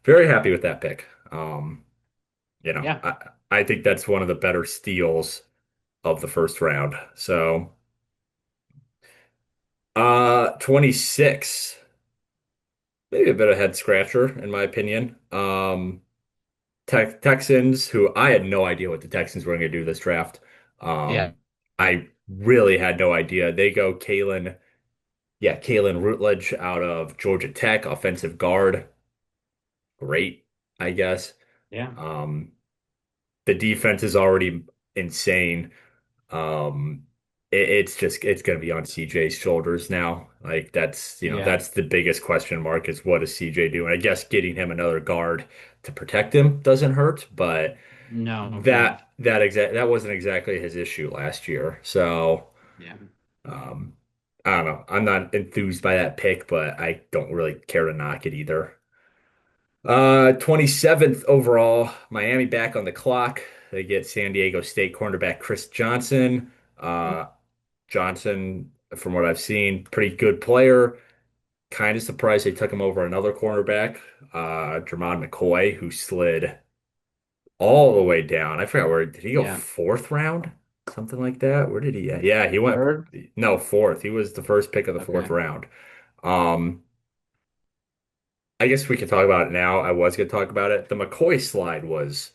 very happy with that pick. You know, Yeah. I, I think that's one of the better steals of the first round. So, 26, maybe a bit of head scratcher in my opinion. Texans, who I had no idea what the Texans were going to do this draft. Yeah. I really had no idea. They go Kalen Rutledge out of Georgia Tech, offensive guard. Great, I guess. Yeah. Um, the defense is already insane. Um, it's going to be on CJ's shoulders now. Like Yeah. that's the biggest question mark is what does CJ do? And I guess getting him another guard to protect him doesn't hurt, but No. Yeah. that wasn't exactly his issue last year. So, Yeah. um, I don't know. I'm not enthused by that pick, but I don't really care to knock it either. 27th overall, Miami back on the clock. They get San Diego State cornerback Chris Johnson. Uh, Johnson, from what I've seen, pretty good player. Kind of surprised they took him over another cornerback, Jermon McCoy, who slid all the way down. I forgot where did he go? Yeah. Fourth round, something like that. Where did he? Yeah, he went. Third. No, fourth. He was the first pick of the fourth Okay. round. Um, I guess we could talk about it now. I was going to talk about it. The McCoy slide was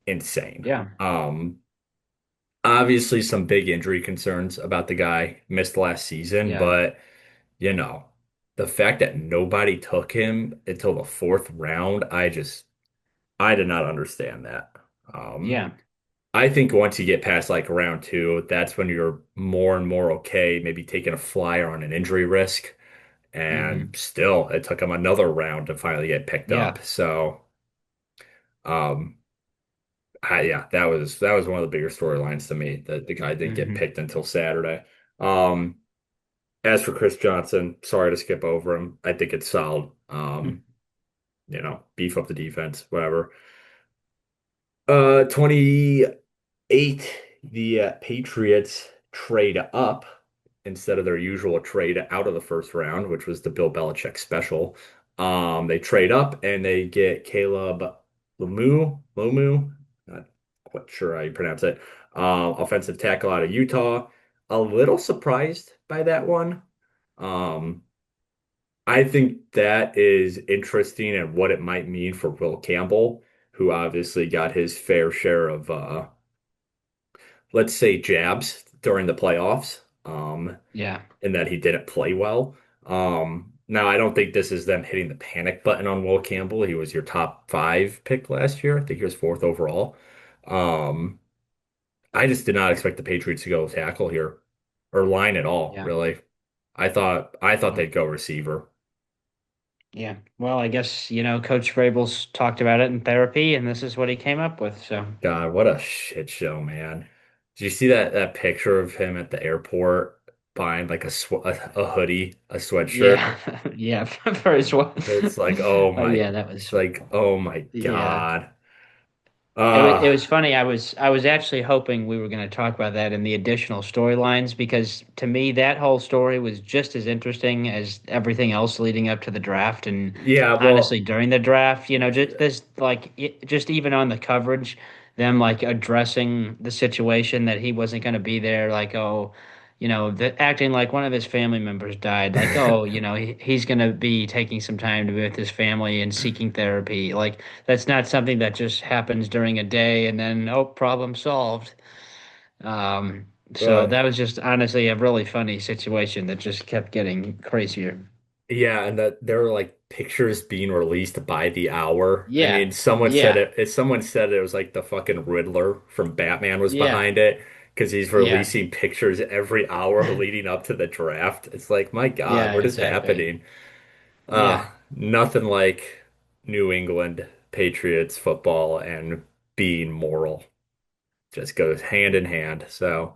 insane. Yeah. Um, obviously some big injury concerns about the guy. Missed last season, Yeah. but you know, the fact that nobody took him until the fourth round, I did not understand that. Um, Yeah. I think once you get past like round two, that's when you're more and more okay, maybe taking a flyer on an injury risk. Hmm. And still, it took him another round to finally get picked up. Yeah. So, um, yeah, that was one of the bigger storylines to me that the guy didn't get Hmm. picked until Saturday. Um, as for Chris Johnson, sorry to skip over him. I think it's solid. Beef up the defense, whatever. 28, the Patriots trade up instead of their usual trade out of the first round, which was the Bill Belichick special. They trade up and they get Caleb Lomu, not quite sure how you pronounce it. Offensive tackle out of Utah. A little surprised by that one. Um, I think that is interesting and what it might mean for Will Campbell, who obviously got his fair share of let's say jabs during the playoffs, Yeah. and that he didn't play well. Now I don't think this is them hitting the panic button on Will Campbell. He was your top five pick last year. I think he was fourth overall. Um, I just did not expect the Patriots to go tackle here or line at all, Yeah. really. I thought Yeah. they'd go receiver. Yeah. Well, I guess, Coach Vrabel's talked about it in therapy, and this is what he came up with. So, God, what a shit show, man. Did you see that picture of him at the airport buying like a hoodie, a sweatshirt? yeah. Yeah. For his wife. It's like, oh Oh, my, yeah, that it's was, like, oh my yeah. God. It was Uh funny. I was actually hoping we were going to talk about that in the additional storylines because to me that whole story was just as interesting as everything else leading up to the draft and yeah, honestly well, during the draft, just this like just even on the coverage, them like addressing the situation that he wasn't going to be there, like oh, acting like one of his family members died, like oh, he's going to be taking some time to be with his family and seeking therapy, like. That's not something that just happens during a day and then, oh, problem solved. So uh that was just honestly a really funny situation that just kept getting crazier. yeah, and that there were like pictures being released by the hour. I Yeah. mean, someone said Yeah. it, if someone said it was like the fucking Riddler from Batman was Yeah. behind it because he's Yeah. releasing pictures every hour leading up to the draft. It's like, my God, Yeah, what is exactly. happening? Yeah. Nothing like New England Patriots football and being moral. Just goes hand in hand. So,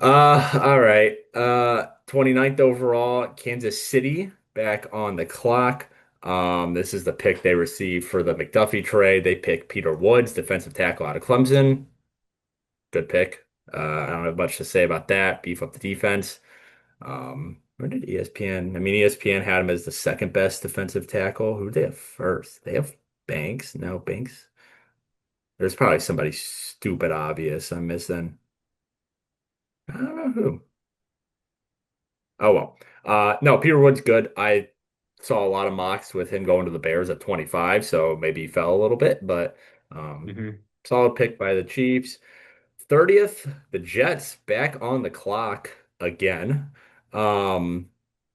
all right. 29th overall, Kansas City back on the clock. This is the pick they received for the McDuffie trade. They picked Peter Woods, defensive tackle out of Clemson. Good pick. I don't have much to say about that. Beef up the defense. Where did ESPN? I mean, ESPN had him as the second best defensive tackle. Who did they have first? They have Banks. No, Banks. There's probably somebody stupid obvious I'm missing. I don't know who. Oh well. No, Peter Wood's good. I saw a lot of mocks with him going to the Bears at 25, so maybe he fell a little bit, but um, Hmm. solid pick by the Chiefs. 30th, the Jets back on the clock again. Um,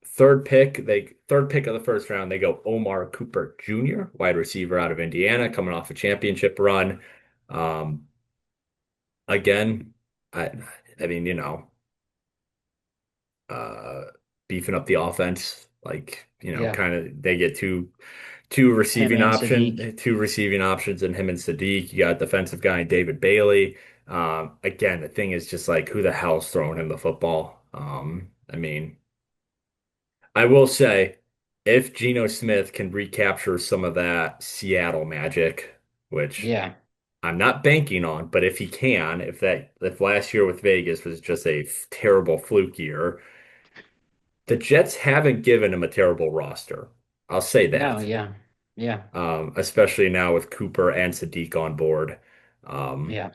third pick of the first round, they go Omar Cooper Jr., wide receiver out of Indiana, coming off a championship run. Um, again, I I mean, uh, beefing up the offense. Like, Yeah. kind of they get two Him receiving and Sadiq. options in him and Sadiq. You got defensive guy David Bailey. Again, the thing is just like who the hell's throwing him the football? I mean, I will say if Geno Smith can recapture some of that Seattle magic, which Yeah. I'm not banking on, but if he can, if last year with Vegas was just a terrible fluke year, the Jets haven't given him a terrible roster. I'll say No, that. yeah. Yeah. Especially now with Cooper and Sadiq on board. Um, Yeah.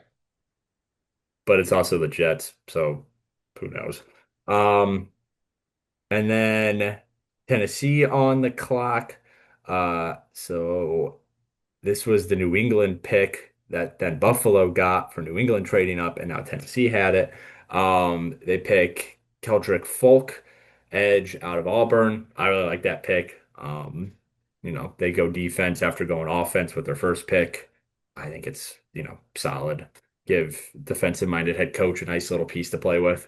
but it's also the Jets, so who knows? Um, and then Tennessee on the clock. So this was the New England pick. that then Buffalo got for New England trading up, and now Tennessee had it. They pick Keldrick Folk, edge out of Auburn. I really like that pick. They go defense after going offense with their first pick. I think it's, solid. Give defensive-minded head coach a nice little piece to play with.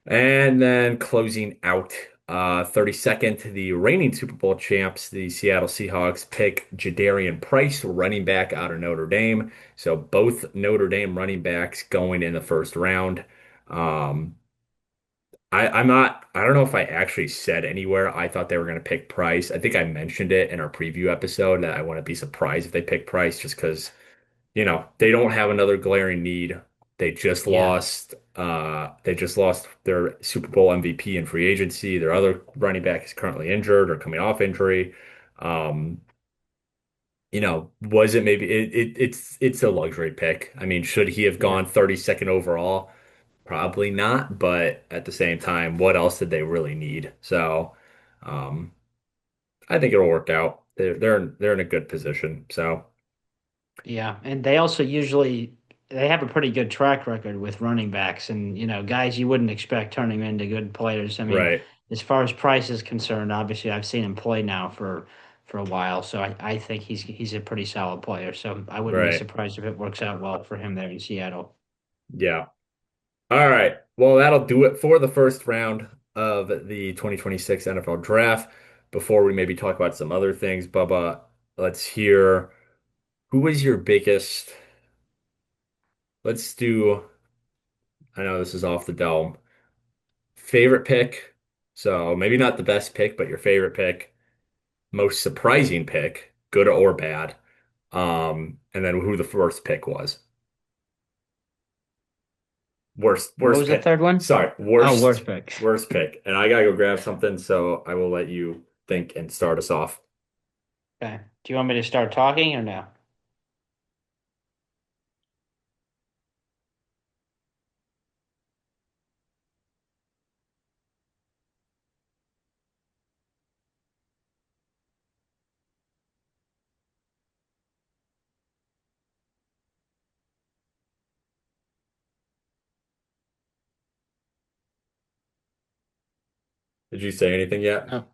And then closing out, 32nd, the reigning Super Bowl champs, the Seattle Seahawks, pick Jadarian Price, running back out of Notre Dame. So both Notre Dame running backs going in the first round. Um, I don't know if I actually said anywhere I thought they were going to pick Price. I think I mentioned it in our preview episode that I wouldn't be surprised if they pick Price just because they don't have another glaring need. Yeah. They just lost their Super Bowl MVP in free agency. Their other running back is currently injured or coming off injury. Um, was it maybe it's a luxury pick. I mean, should he have Yeah. gone 32nd overall? Probably not, but at the same time, what else did they really need? So, um, I think it'll work out. They're in a good position. So, Yeah, and they also usually they have a pretty good track record with running backs and guys you wouldn't expect turning into good players. I mean, right, as far as Price is concerned, obviously I've seen him play now for a while, so I think he's a pretty solid player. So I wouldn't be right. surprised if it works out well for him there in Seattle. Yeah. All right. Well, that'll do it for the first round of the 2026 NFL Draft. Before we maybe talk about some other things, Bubba, let's hear who was your biggest. Let's do, I know this is off the dome. Favorite pick. So maybe not the best pick, but your favorite pick. Most surprising pick, good or bad. And then who the first pick was. What Worst was the pick. third one? Sorry, Oh, worst pick. worst pick. And I gotta go grab something, so I will let you think and start us off. Okay. Do you want me to start talking or no? Did you say anything yet? No.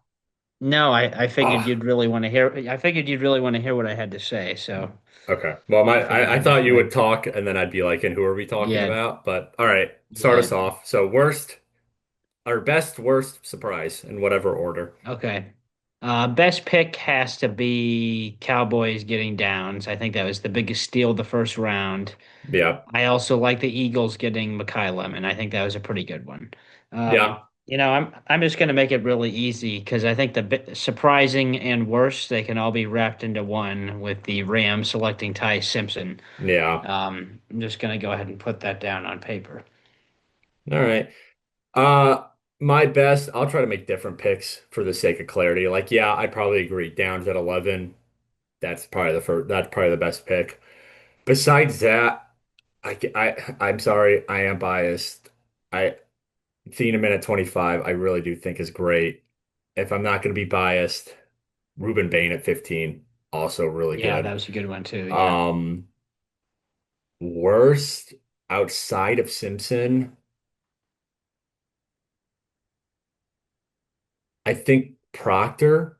No, I figured Ah, you'd really want to hear. I figured you'd really want to hear what I had to say, so okay. Well, I figured I I'd just thought you would wait. talk, and then I'd be like, "And who are we talking Yeah, about?" But all right, start yeah. us off. So worst, or best, worst surprise in whatever order. Okay. Best pick has to be Cowboys getting Downs. I think that was the biggest steal of the first round. Yeah, I also like the Eagles getting Mekhi Lemon. I think that was a pretty good one. yeah, I'm just going to make it really easy because I think the surprising and worst they can all be wrapped into one with the Rams selecting Ty Simpson. yeah. I'm just going to go ahead and put that down on paper. All right. Uh, my best. I'll try to make different picks for the sake of clarity. Like, yeah, I'd probably agree. Downs at 11. That's probably the first. That's probably the best pick. Besides that, I'm sorry, I am biased. I Thieneman at 25, I really do think is great. If I'm not going to be biased, Ruben Bain at 15, also really Yeah, that good. was a good one too. Yeah. Um, Worst outside of Simpson, I think Proctor.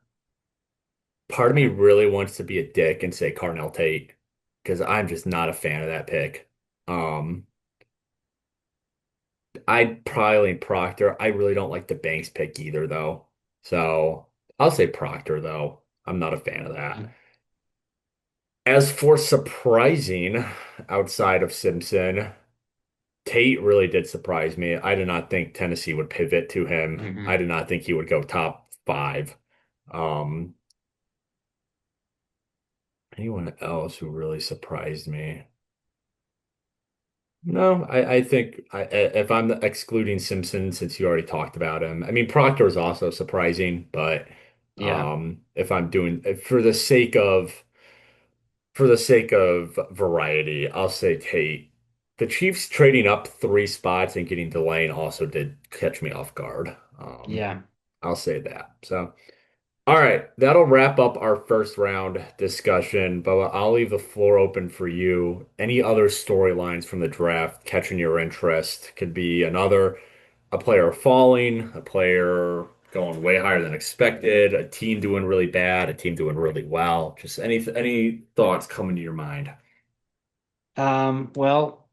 Part of me Okay. really wants to be a dick and say Carnell Tate because I'm just not a fan of that pick. Um, I'd probably lean Proctor. I really don't like the Banks pick either, though. So I'll say Proctor, though. I'm not a fan of that. As for surprising outside of Simpson, Tate really did surprise me. I did not think Tennessee would pivot to him. I Hmm. did not think he would go top five. Um, Anyone else who really surprised me? No, I think if I'm excluding Simpson, since you already talked about him, I mean Proctor is also surprising, but Yeah. if I'm doing for the sake of variety, I'll say Tate. The Chiefs trading up 3 spots and getting Delane also did catch me off guard. Yeah. I'll say that. So. All right, that'll wrap up our first round discussion, but I'll leave the floor open for you. Any other storylines from the draft catching your interest? Could be a player falling, a player going way higher than expected, a team doing really bad, a team doing really well. Just any thoughts coming to your mind? Well,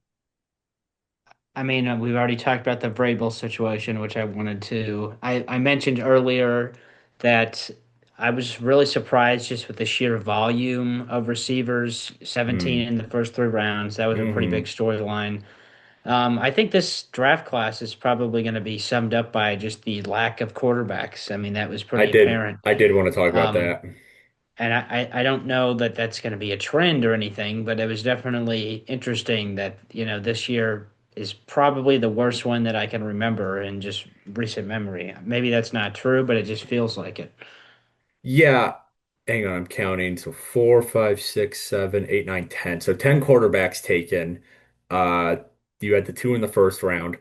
I mean, we've already talked about the Vrabel situation, which I wanted to. I mentioned earlier that I was really surprised just with the sheer volume of receivers, 17 Mm. in the first three rounds. That was a pretty big Hmm. storyline. I think this draft class is probably going to be summed up by just the lack of quarterbacks. I mean, that was I pretty did apparent. I did want to talk about Um, that. and I don't know that that's going to be a trend or anything, but it was definitely interesting that, this year is probably the worst one that I can remember in just recent memory. Maybe that's not true, but it just feels like it. Yeah, hang on, I'm counting. So four, five, six, seven, eight, nine, 10. So 10 quarterbacks taken. Uh, you had the two in the first round,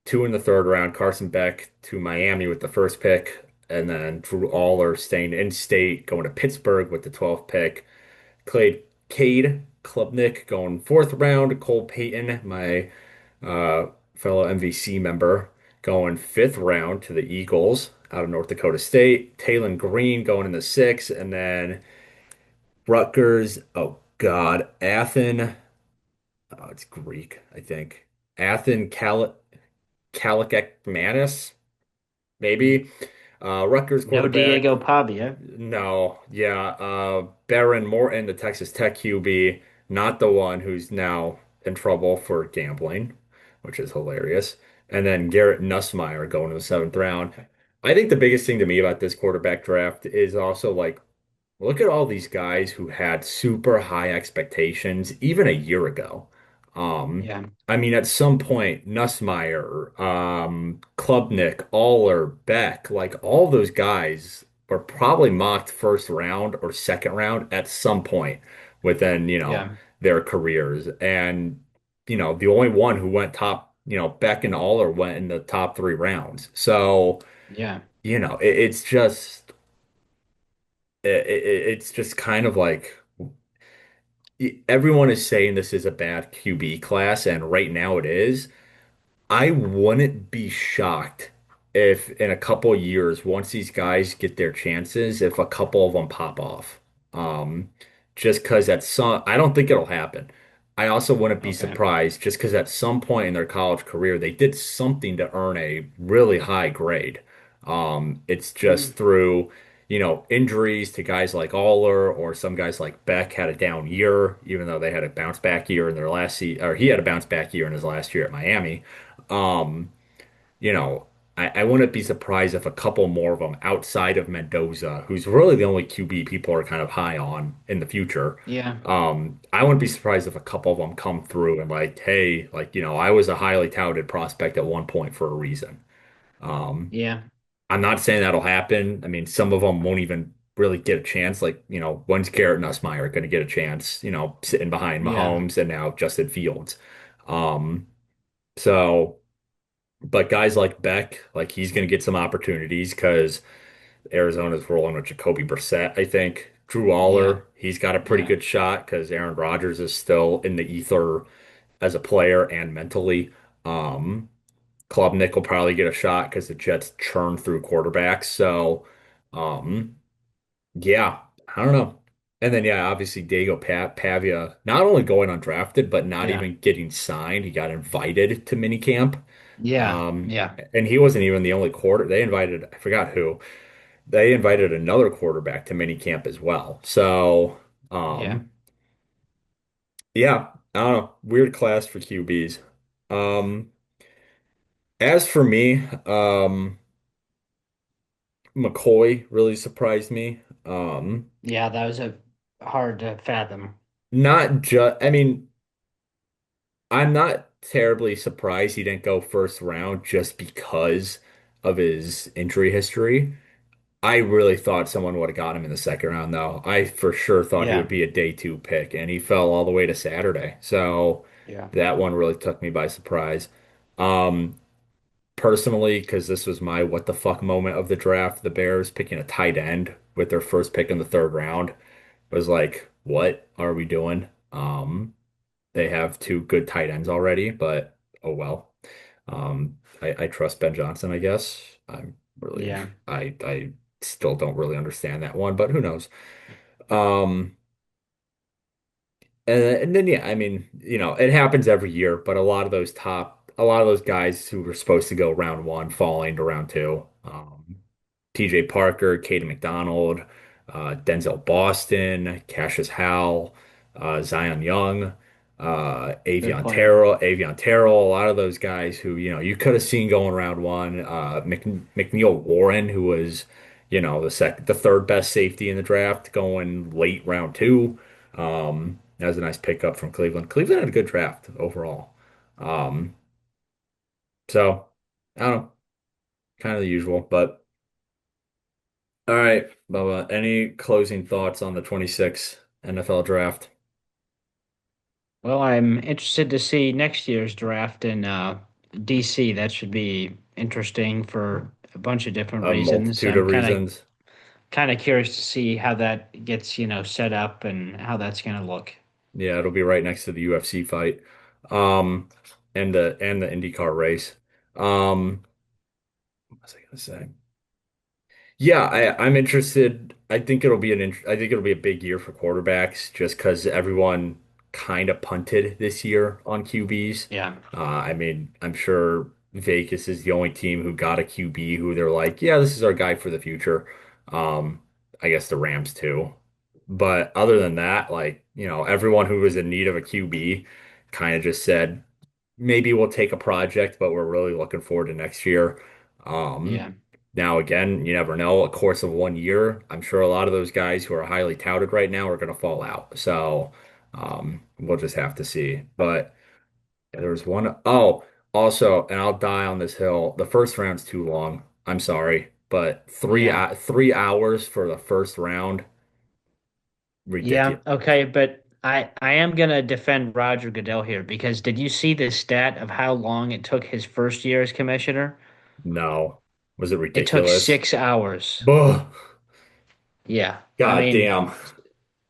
two in the third round, Carson Beck to Miami with the first pick, and then Drew Aller staying in state, going to Pittsburgh with the 12th pick. Cade Klubnik going fourth round, Cole Payton, my fellow MVC member, going fifth round to the Eagles out of North Dakota State. Taylon Green going in the sixth, and then Rutgers. Oh God, Athen. Oh, it's Greek, I think. Athen Kalakakmanis, maybe. Rutgers No quarterback. Diego Pavia. No, yeah. Baron Morton, the Texas Tech QB, not the one who's now in trouble for gambling, which is hilarious. And then Garrett Nussmeier going to the seventh round. I think the biggest thing to me about this quarterback draft is also like, look at all these guys who had super high expectations even a year ago. Um, Yeah, I mean, at some point, Nussmeier, Klubnik, Aller, Beck, like all those guys were probably mocked first round or second round at some point within, yeah, their careers. And, the only one who went top, Beck and Aller went in the top three rounds. So, yeah, it's just it's just kind of like everyone is saying this is a bad QB class, and right now it is. I wouldn't be shocked if in a couple years, once these guys get their chances, if a couple of them pop off. Um, just because I don't think it'll happen. I also wouldn't be okay. surprised just because at some point in their college career, they did something to earn a really high grade. It's Hmm. just through, injuries to guys like Aller or some guys like Beck had a down year, even though they had a bounce back year in their last season, or he had a bounce back year in his last year at Miami. Um, you know, I wouldn't be surprised if a couple more of them outside of Mendoza, who's really the only QB people are kind of high on in the future. Yeah, I wouldn't be surprised if a couple of them come through and like, hey, like, I was a highly touted prospect at one point for a reason. Um, yeah, I'm not saying that'll happen. I mean, some of them won't even really get a chance. Like, when's Garrett Nussmeier going to get a chance, sitting behind yeah, Mahomes and now Justin Fields? Um, so. But guys like Beck, like he's going to get some opportunities because Arizona's rolling with Jacoby Brissett, I think. Drew yeah, Aller, he's got a pretty yeah, good shot because Aaron Rodgers is still in the ether as a player and mentally. Um, Klubnik will probably get a shot because the Jets churn through quarterbacks. So, um, yeah, I don't know. And then, yeah, obviously Diego Pavia, not only going undrafted, but not yeah, even getting signed. He got invited to minicamp. yeah, yeah, And he wasn't even the only quarter. They invited, I forgot who. They invited another quarterback to minicamp as well. So, yeah, um, yeah, I don't know. Weird class for QBs. Um, as for me, McCoy really surprised me. yeah. That was a hard to fathom. Not just, I mean, I'm not terribly surprised he didn't go first round just because of his injury history. I really thought someone would have got him in the second round, though. I for sure thought he would Yeah, be a day two pick, and he fell all the way to Saturday. So yeah, that one really took me by surprise. Um, personally, because this was my what the fuck moment of the draft, the Bears picking a tight end with their first pick in the third round was like, what are we doing? They have two good tight ends already, but oh well. I trust Ben Johnson, I guess. I'm really, Yeah. I still don't really understand that one, but who knows? Um, and then yeah, I mean, it happens every year, but a lot of those guys who were supposed to go round one falling to round two. TJ Parker, Katie McDonald, Denzel Boston, Cassius Howell, Zion Young, Good player. Avion Terrell, a lot of those guys who, you could have seen going round one. McNeil Warren, who was, the third best safety in the draft, going late round two. That was a nice pickup from Cleveland. Cleveland had a good draft overall. Um, so I don't know, kind of the usual, but. All right, Bubba, any closing thoughts on the 26 NFL draft? Well, I'm interested to see next year's draft in DC. That should be interesting for a bunch of different A reasons. multitude I'm of kind of reasons. kind of curious to see how that gets, set up and how that's going to look. Yeah, it'll be right next to the UFC fight. Um, and the IndyCar race. What was I gonna say? Yeah, I'm interested. I think it'll be a big year for quarterbacks just because everyone kind of punted this year on QBs. Yeah. I mean, I'm sure Vegas is the only team who got a QB who they're like, yeah, this is our guy for the future. Um, I guess the Rams too. But other than that, like, everyone who was in need of a QB kind of just said, maybe we'll take a project, but we're really looking forward to next year. Um, Yeah. Now again, you never know. A course of 1 year, I'm sure a lot of those guys who are highly touted right now are going to fall out. So we'll just have to see. But there was one. Oh, also, and I'll die on this hill. The first round's too long. I'm sorry, but Yeah. 3 hours for the first round, Yeah. ridiculous. Okay, but I am going to defend Roger Goodell here because did you see the stat of how long it took his first year as commissioner? No, was it It took ridiculous? 6 hours. Ugh, Yeah. I God mean, damn.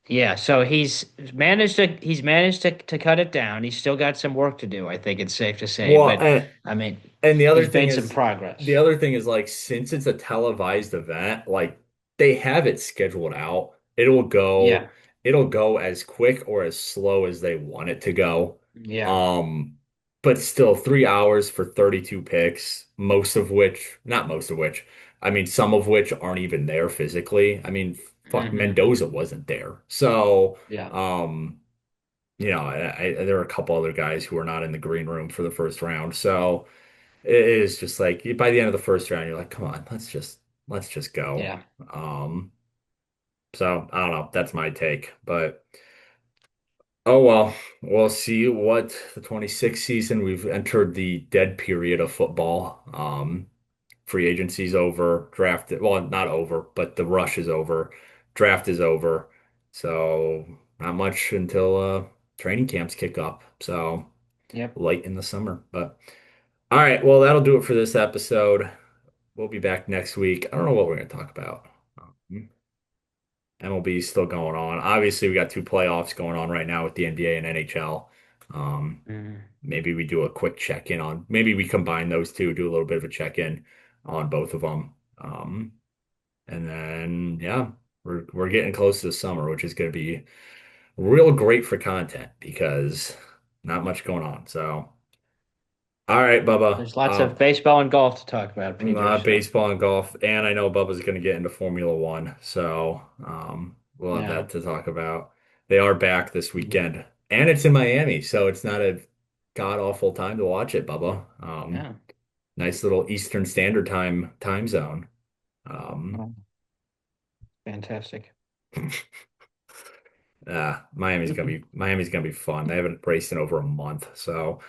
yeah, so he's managed to cut it down. He's still got some work to do, I think it's safe to say, Well, but I mean, and he's made some the progress. other thing is like since it's a televised event, like they have it scheduled out. Yeah. It'll go as quick or as slow as they want it to go. Yeah. Um, but still 3 hours for 32 picks, not most of which, I mean some of which aren't even there physically. I mean, fuck, Hmm. Mendoza wasn't there. So, Yeah. um, there are a couple other guys who are not in the green room for the first round. So it is just like by the end of the first round, you're like, come on, let's just go. Yeah. Um, so I don't know. That's my take, but oh well, we'll see what the 26th season. We've entered the dead period of football. Free agency's over, well, not over, but the rush is over, draft is over. So not much until training camps kick up. So Yep. late in the summer, but. All right, well, that'll do it for this episode. We'll be back next week. I don't know what we're going to talk about. MLB is still going on. Obviously, we got two playoffs going on right now with the NBA and NHL. Hmm. Maybe we do a quick check-in maybe we combine those two, do a little bit of a check-in on both of them. And then, yeah, we're getting close to the summer, which is going to be real great for content because not much going on. So, all right, Bubba. There's lots of baseball and golf to talk about, Peter. So, Baseball and golf, and I know Bubba's going to get into Formula One, so we'll have yeah. that to talk about. They are back this Yeah. weekend, and it's in Miami, so it's not a god awful time to watch it, Bubba. Yeah. Nice little Eastern Standard Time zone. Um, Oh, fantastic. Miami's gonna be fun. They haven't raced in over a month, so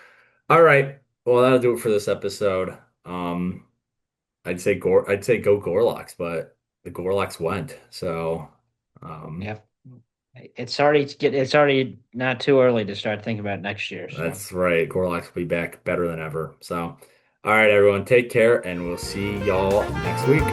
all right. Well, that'll do it for this episode. Um, I'd say go Gorloks, but the Gorloks went. So um Yep. It's already not too early to start thinking about next year. So, that's right. Gorloks will be back better than ever. So All right, everyone, take care, and we'll see y'all next week.